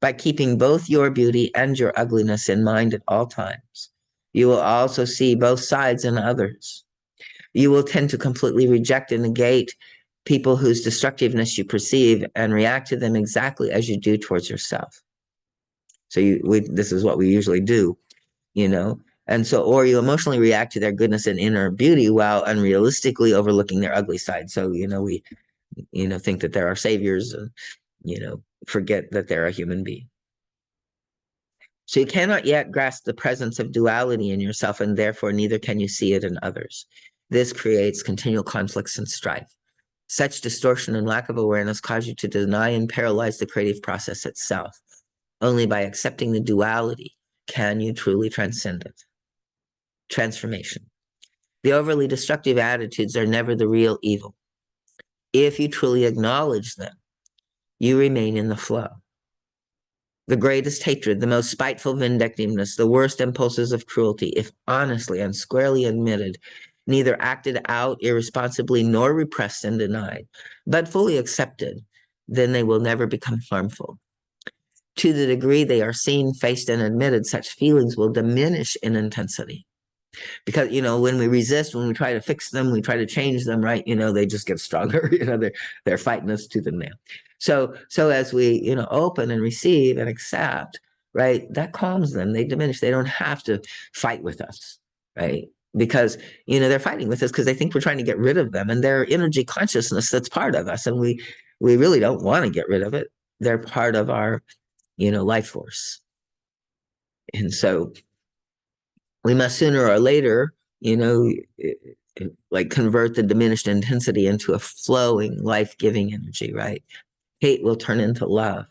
S2: By keeping both your beauty and your ugliness in mind at all times, you will also see both sides in others. You will tend to completely reject and negate people whose destructiveness you perceive and react to them exactly as you do towards yourself. So this is what we usually do, and so, or you emotionally react to their goodness and inner beauty while unrealistically overlooking their ugly side. So, we, think that they're our saviors and, forget that they're a human being. So you cannot yet grasp the presence of duality in yourself, and therefore neither can you see it in others. This creates continual conflicts and strife. Such distortion and lack of awareness cause you to deny and paralyze the creative process itself. Only by accepting the duality can you truly transcend it. Transformation. The overly destructive attitudes are never the real evil. If you truly acknowledge them, you remain in the flow. The greatest hatred, the most spiteful vindictiveness, the worst impulses of cruelty, if honestly and squarely admitted, neither acted out irresponsibly nor repressed and denied, but fully accepted, then they will never become harmful. To the degree they are seen, faced, and admitted, such feelings will diminish in intensity. because when we resist, when we try to fix them, we try to change them, right, they just get stronger. They're fighting us tooth and nail. So as we open and receive and accept, right, that calms them. They diminish. They don't have to fight with us, right, because they're fighting with us because they think we're trying to get rid of them, and their energy consciousness that's part of us, and we really don't want to get rid of it. They're part of our life force. And so we must sooner or later, like convert the diminished intensity into a flowing, life-giving energy, right? Hate will turn into love,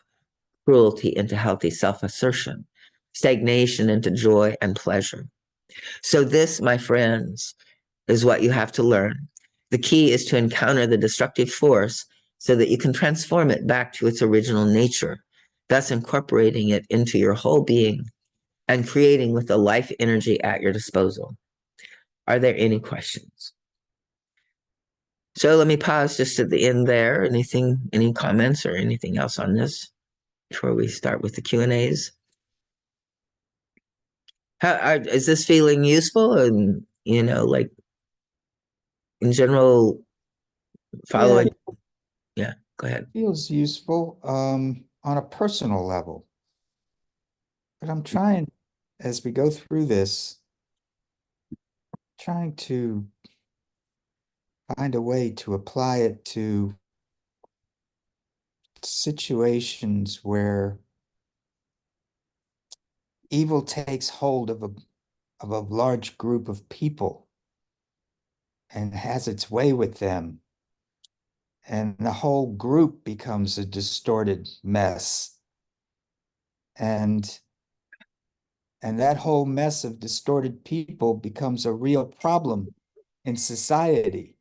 S2: cruelty into healthy self-assertion, stagnation into joy and pleasure. So this, my friends, is what you have to learn. The key is to encounter the destructive force so that you can transform it back to its original nature, thus incorporating it into your whole being and creating with the life energy at your disposal. Are there any questions? So let me pause just at the end there. Any comments or anything else on this before we start with the Q&As? Is this feeling useful? And, like in general,
S3: Yeah,
S2: following? Yeah, go ahead.
S3: feels useful on a personal level. But I'm trying, as we go through this, trying to find a way to apply it to situations where evil takes hold of a large group of people and has its way with them, and the whole group becomes a distorted mess. And that whole mess of distorted people becomes a real problem in society,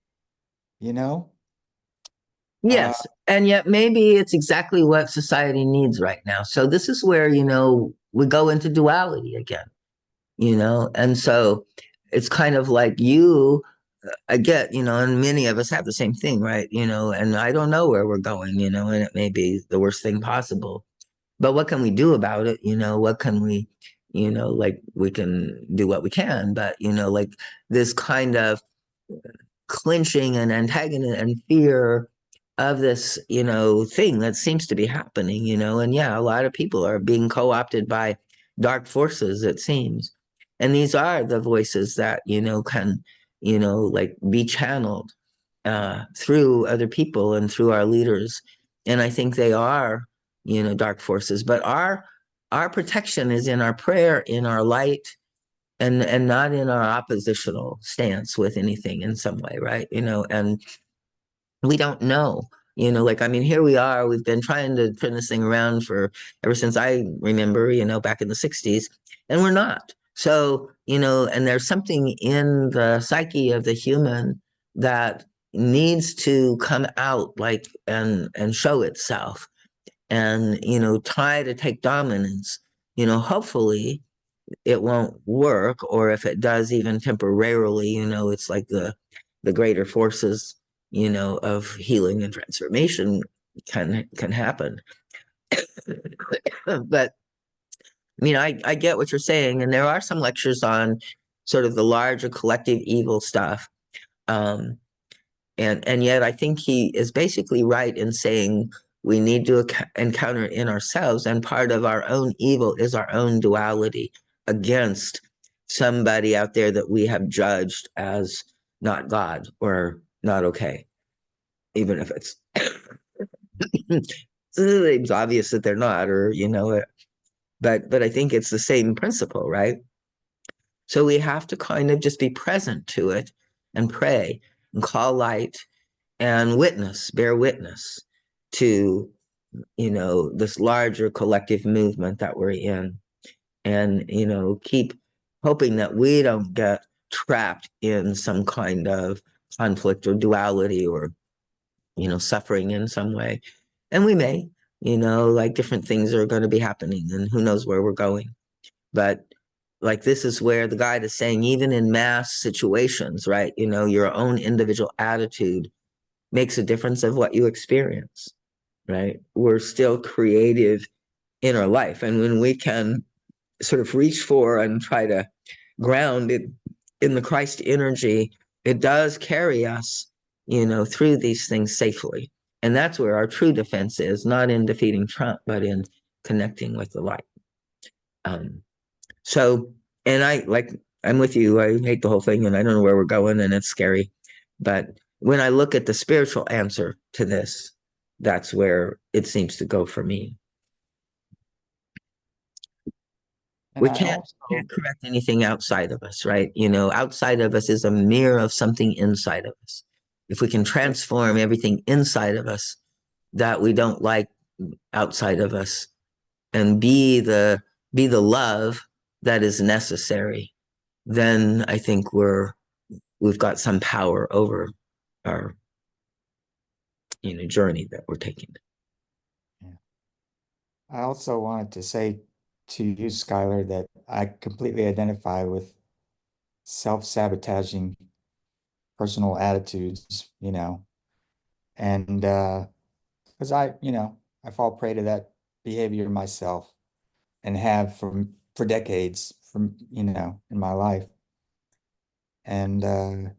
S3: you know? Uh,
S2: Yes, and yet maybe it's exactly what society needs right now. So this is where, we go into duality again, and so it's kind of like I get, and many of us have the same thing, right? And I don't know where we're going, and it may be the worst thing possible. But what can we do about it? What can we, like we can do what we can, but, like this kind of clinching and antagonism and fear of this, thing that seems to be happening, and yeah, a lot of people are being co-opted by dark forces, it seems. And these are the voices that, can, like be channeled through other people and through our leaders. And I think they are, dark forces, but our protection is in our prayer, in our light, and not in our oppositional stance with anything in some way, right? And we don't know, like, I mean, here we are, we've been trying to turn this thing around for ever since I remember, back in the 60s, and we're not. So, and there's something in the psyche of the human that needs to come out, like, and show itself, and, try to take dominance. Hopefully it won't work, or if it does, even temporarily, it's like the greater forces, of healing and transformation can happen. But I get what you're saying, and there are some lectures on sort of the larger collective evil stuff. Um, and yet I think he is basically right in saying we need to encounter it in ourselves, and part of our own evil is our own duality against somebody out there that we have judged as not God or not okay, even if it's it's obvious that they're not, or but I think it's the same principle, right? So we have to kind of just be present to it and pray and call light and bear witness to, this larger collective movement that we're in, and, keep hoping that we don't get trapped in some kind of conflict or duality, or, suffering in some way. And we may, like different things are going to be happening, and who knows where we're going. But like, this is where the guide is saying, even in mass situations, right, your own individual attitude makes a difference of what you experience, right? We're still creative in our life. And when we can sort of reach for and try to ground it in the Christ energy, it does carry us, through these things safely. And that's where our true defense is, not in defeating Trump, but in connecting with the light. So, and I'm with you. I hate the whole thing and I don't know where we're going and it's scary. But when I look at the spiritual answer to this, that's where it seems to go for me.
S3: And
S2: We
S3: I
S2: can't
S3: also,
S2: correct anything outside of us, right? Outside of us is a mirror of something inside of us. If we can transform everything inside of us that we don't like outside of us and be the love that is necessary, then I think we've got some power over our journey that we're taking.
S3: yeah. I also wanted to say to you, Skylar, that I completely identify with self-sabotaging personal attitudes, and because I fall prey to that behavior myself and have for decades in my life. And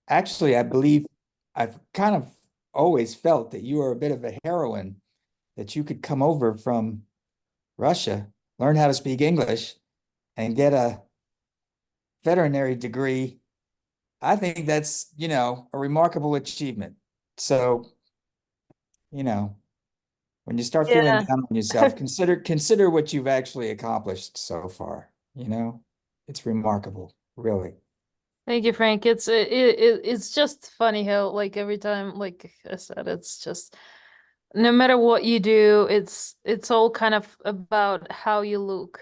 S3: actually, I believe I've kind of always felt that you are a bit of a heroine, that you could come over from Russia, learn how to speak English, and get a veterinary degree. I think that's, a remarkable achievement. So, you know, when you start feeling
S1: Yeah.
S3: down on yourself, consider what you've actually accomplished so far. It's remarkable, really.
S1: Thank you, Frank. It's just funny how like every time, like I said, it's just no matter what you do, it's all kind of about how you look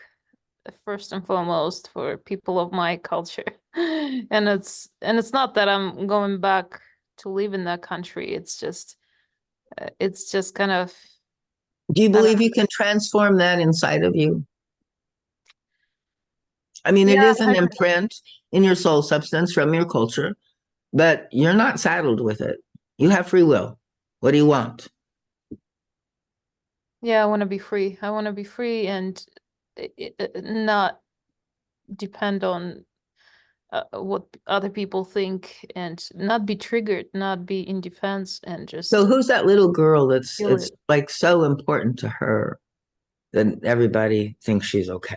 S1: first and foremost for people of my culture. And it's not that I'm going back to live in that country. It's just kind of
S2: Do you
S1: I don't
S2: believe you can transform that inside of you? I mean, it
S1: yeah,
S2: is an imprint in your soul substance from your culture, but you're not saddled with it. You have free will. What do you want?
S1: yeah, I want to be free. I want to be free and not depend on what other people think and not be triggered, not be in defense and
S2: So
S1: just
S2: who's that little girl that's
S1: feel
S2: it's
S1: it.
S2: like so important to her that everybody thinks she's okay?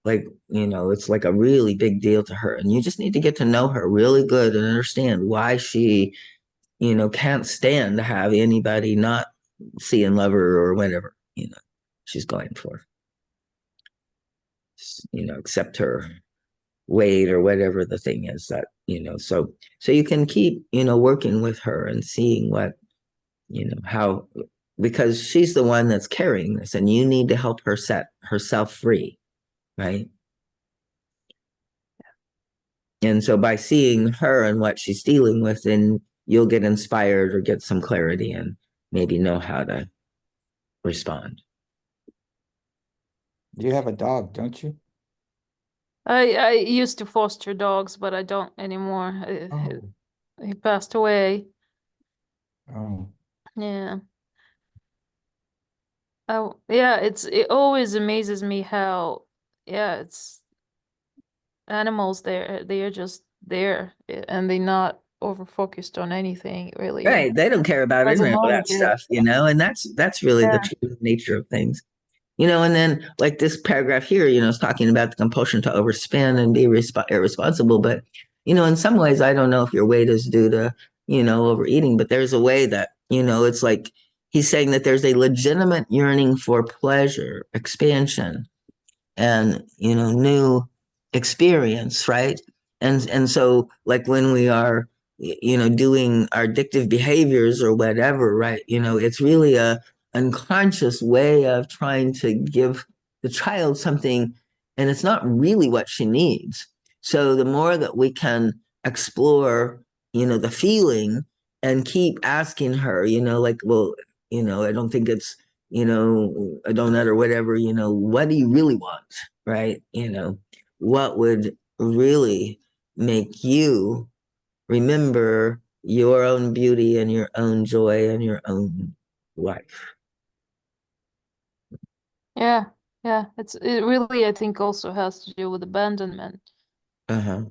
S2: Like, it's like a really big deal to her. And you just need to get to know her really good and understand why she, can't stand to have anybody not see and love her or whatever, she's going for, accept her weight or whatever the thing is that, so you can keep, working with her and seeing what, how, because she's the one that's carrying this and you need to help her set herself free, right? And so by seeing her and what she's dealing with, then you'll get inspired or get some clarity and maybe know how to respond.
S3: You have a dog, don't you?
S1: I used to foster dogs, but I don't anymore.
S3: Oh,
S1: He passed away.
S3: oh,
S1: Yeah. Oh, yeah, it always amazes me how yeah, it's animals they are just there and they're not over focused on anything really and
S2: Right. They don't care about
S1: as
S2: any
S1: a
S2: of
S1: knowledge
S2: that stuff, and that's really the
S1: yeah.
S2: true nature of things. And then like this paragraph here, is talking about the compulsion to overspend and be irresponsible. But, in some ways, I don't know if your weight is due to, overeating, but there's a way that, it's like he's saying that there's a legitimate yearning for pleasure, expansion, and new experience, right? And so like when we are doing our addictive behaviors or whatever, right, it's really a unconscious way of trying to give the child something, and it's not really what she needs. So the more that we can explore the feeling and keep asking her, like, well, I don't think it's a donut or whatever, what do you really want? Right? What would really make you remember your own beauty and your own joy and your own life?
S1: Yeah, yeah, it really I think also has to do with abandonment
S2: Uh-huh.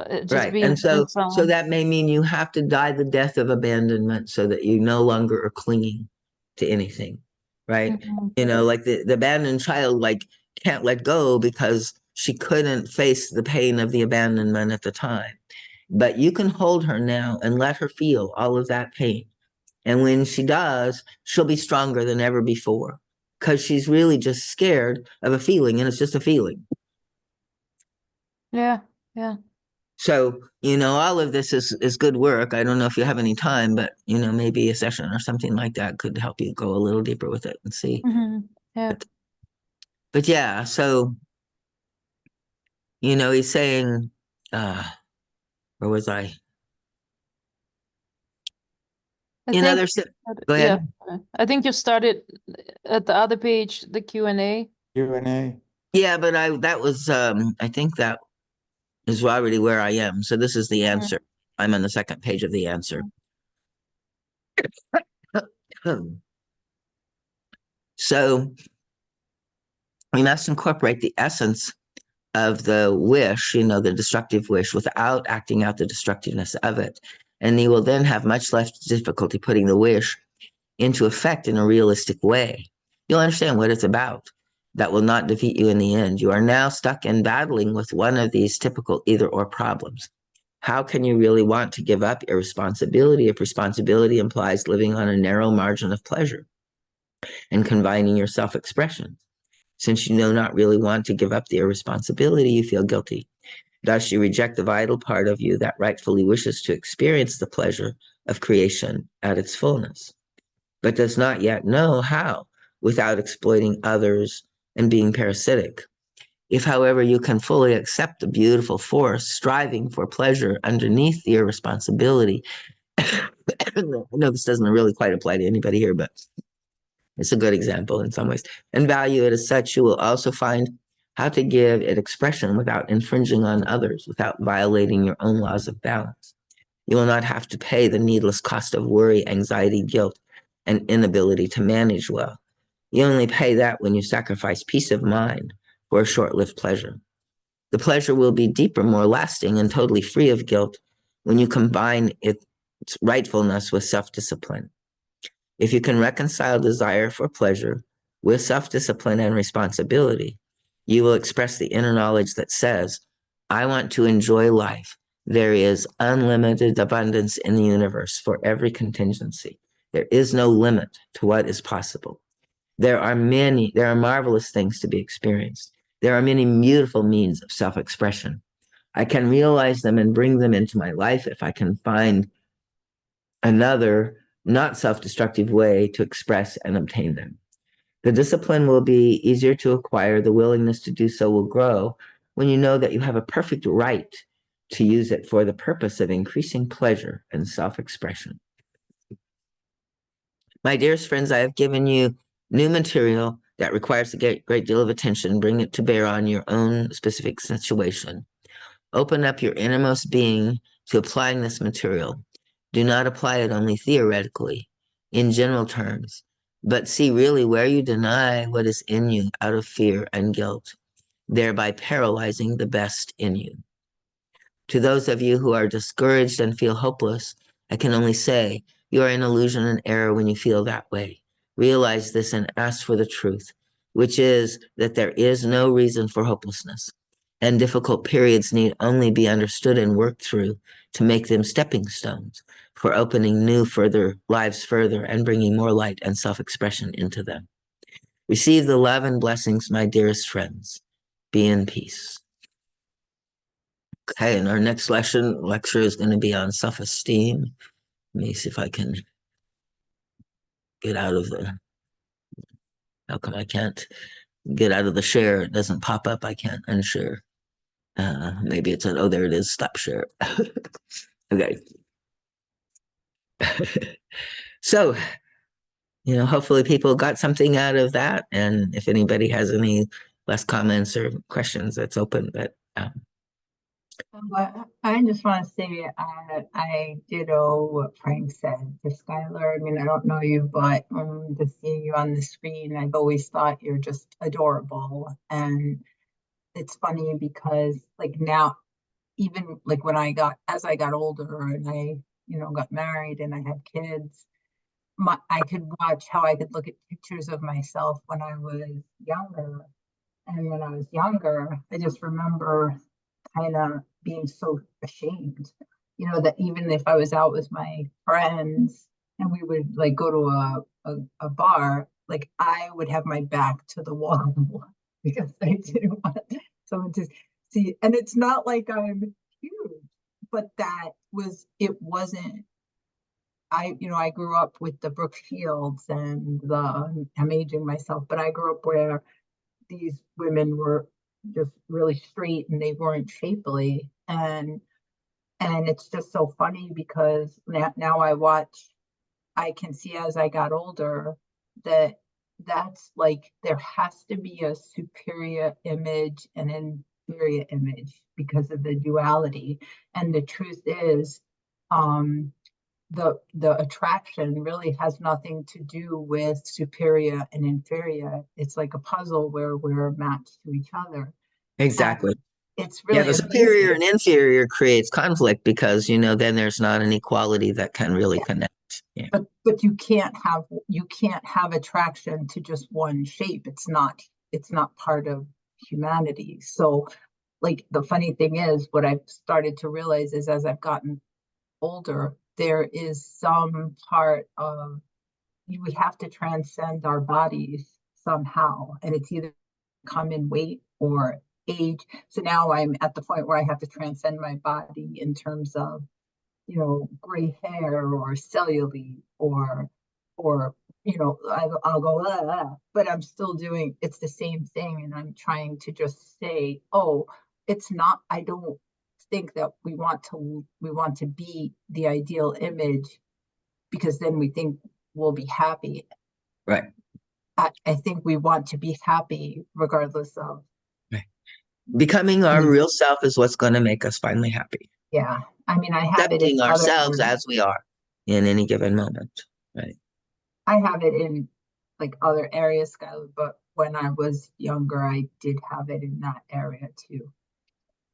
S1: Just
S2: Right.
S1: being
S2: And
S1: with
S2: so
S1: someone.
S2: that may mean you have to die the death of abandonment so that you no longer are clinging to anything. Right.
S1: Mhm.
S2: Like the abandoned child, like, can't let go because she couldn't face the pain of the abandonment at the time. But you can hold her now and let her feel all of that pain. And when she does, she'll be stronger than ever before because she's really just scared of a feeling, and it's just a feeling.
S1: Yeah, yeah.
S2: So, all of this is good work. I don't know if you have any time, but, maybe a session or something like that could help you go a little deeper with it and see.
S1: Yeah.
S2: But yeah, so, he's saying, where was I?
S1: I
S2: In
S1: think,
S2: other, go
S1: yeah,
S2: ahead.
S1: I think you started at the other page, the Q&A.
S3: Q&A.
S2: Yeah, but that was, I think that is already where I am. So this is the answer. I'm on the second page of the answer. So we must incorporate the essence of the wish, the destructive wish, without acting out the destructiveness of it. And you will then have much less difficulty putting the wish into effect in a realistic way. You'll understand what it's about. That will not defeat you in the end. You are now stuck in battling with one of these typical either or problems. How can you really want to give up irresponsibility if responsibility implies living on a narrow margin of pleasure and confining your self expression? Since you do not really want to give up the irresponsibility, you feel guilty. Thus, you reject the vital part of you that rightfully wishes to experience the pleasure of creation at its fullness, but does not yet know how without exploiting others and being parasitic. If, however, you can fully accept the beautiful force striving for pleasure underneath the irresponsibility, I know this doesn't really quite apply to anybody here, but it's a good example in some ways, and value it as such, you will also find how to give it expression without infringing on others, without violating your own laws of balance. You will not have to pay the needless cost of worry, anxiety, guilt, and inability to manage well. You only pay that when you sacrifice peace of mind for a short-lived pleasure. The pleasure will be deeper, more lasting, and totally free of guilt when you combine its rightfulness with self-discipline. If you can reconcile desire for pleasure with self-discipline and responsibility, you will express the inner knowledge that says, I want to enjoy life. There is unlimited abundance in the universe for every contingency. There is no limit to what is possible. There are marvelous things to be experienced. There are many beautiful means of self-expression. I can realize them and bring them into my life if I can find another, not self-destructive way to express and obtain them. The discipline will be easier to acquire. The willingness to do so will grow when you know that you have a perfect right to use it for the purpose of increasing pleasure and self-expression. My dearest friends, I have given you new material that requires a great deal of attention. Bring it to bear on your own specific situation. Open up your innermost being to applying this material. Do not apply it only theoretically, in general terms, but see really where you deny what is in you out of fear and guilt, thereby paralyzing the best in you. To those of you who are discouraged and feel hopeless, I can only say you are in illusion and error when you feel that way. Realize this and ask for the truth, which is that there is no reason for hopelessness, and difficult periods need only be understood and worked through to make them stepping stones for opening new lives further and bringing more light and self-expression into them. Receive the love and blessings, my dearest friends. Be in peace. Okay, and our next lecture is going to be on self-esteem. Let me see if I can get out of the, how come I can't get out of the share? It doesn't pop up. I can't unshare. Maybe it's oh, there it is. Stop share. Okay. So, hopefully people got something out of that. And if anybody has any last comments or questions, that's open. But
S4: Well, I just want to say I ditto what Frank said to Skylar. I mean, I don't know you, but to see you on the screen, I've always thought you're just adorable. And it's funny because like now even like as I got older and I, got married and I had kids, I could watch how I could look at pictures of myself when I was younger. And when I was younger, I just remember kind of being so ashamed, that even if I was out with my friends and we would like go to a bar, like I would have my back to the wall because I didn't want someone to see. And it's not like I'm huge, but it wasn't. I grew up with the Brooke Shields and I'm aging myself, but I grew up where these women were just really straight and they weren't shapely. And it's just so funny because now I can see as I got older that's like there has to be a superior image and an inferior image because of the duality. And the truth is, the attraction really has nothing to do with superior and inferior. It's like a puzzle where we're matched to each other.
S2: Exactly.
S4: And it's
S2: Yeah,
S4: really
S2: the superior and inferior creates conflict because, then there's not an equality that can really connect. Yeah.
S4: But you can't have attraction to just one shape. It's not part of humanity. So like the funny thing is what I've started to realize is as I've gotten older, there is some part of we have to transcend our bodies somehow, and it's either come in weight or age. So now I'm at the point where I have to transcend my body in terms of gray hair or cellulite or I'll go but I'm still doing it's the same thing, and I'm trying to just say, oh, it's not. I don't think that we want to be the ideal image because then we think we'll be happy.
S2: Right.
S4: I think we want to be happy regardless of.
S2: Right. Becoming our real self is what's going to make us finally happy.
S4: Yeah. I mean, I have it in
S2: accepting ourselves as we are in any given moment. Right.
S4: I have it in like other areas, Skylar, but when I was younger, I did have it in that area too.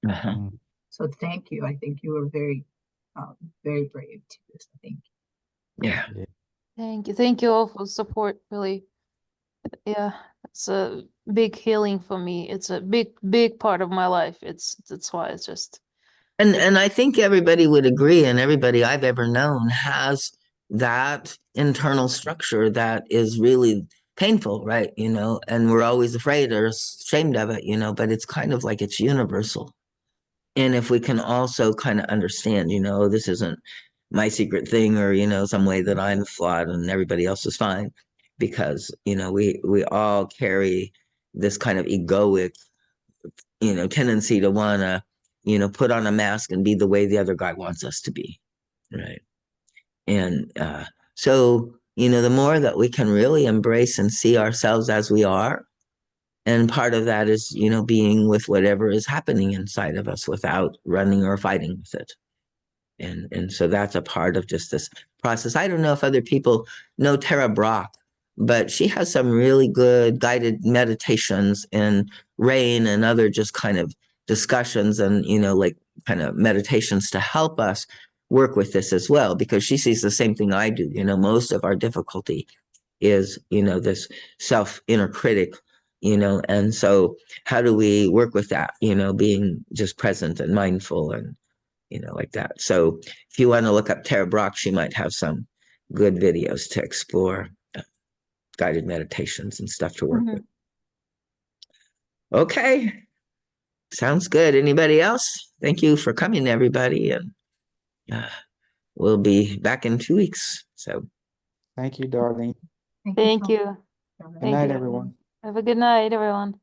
S2: Uh-huh.
S4: So thank you. I think you were very, very brave to this. Thank you.
S2: Yeah.
S1: Thank you all for support, really. Yeah, it's a big healing for me. It's a big part of my life. That's why it's just
S2: And I think everybody would agree, and everybody I've ever known has that internal structure that is really painful, right? And we're always afraid or ashamed of it, but it's kind of like it's universal. And if we can also kind of understand, this isn't my secret thing or, some way that I'm flawed and everybody else is fine, because, we all carry this kind of egoic, tendency to want to, put on a mask and be the way the other guy wants us to be. Right. And so, the more that we can really embrace and see ourselves as we are, and part of that is, being with whatever is happening inside of us without running or fighting with it. And so that's a part of just this process. I don't know if other people know Tara Brach, but she has some really good guided meditations and rain and other just kind of discussions and, like kind of meditations to help us work with this as well, because she sees the same thing I do. Most of our difficulty is, this inner critic, and so how do we work with that, being just present and mindful and, like that. So if you want to look up Tara Brach, she might have some good videos to explore guided meditations and stuff to work with. Okay. Sounds good. Anybody else? Thank you for coming, everybody. And we'll be back in 2 weeks. So
S3: Thank you, Darlene.
S1: Thank you.
S3: Good night, everyone.
S1: Have a good night, everyone.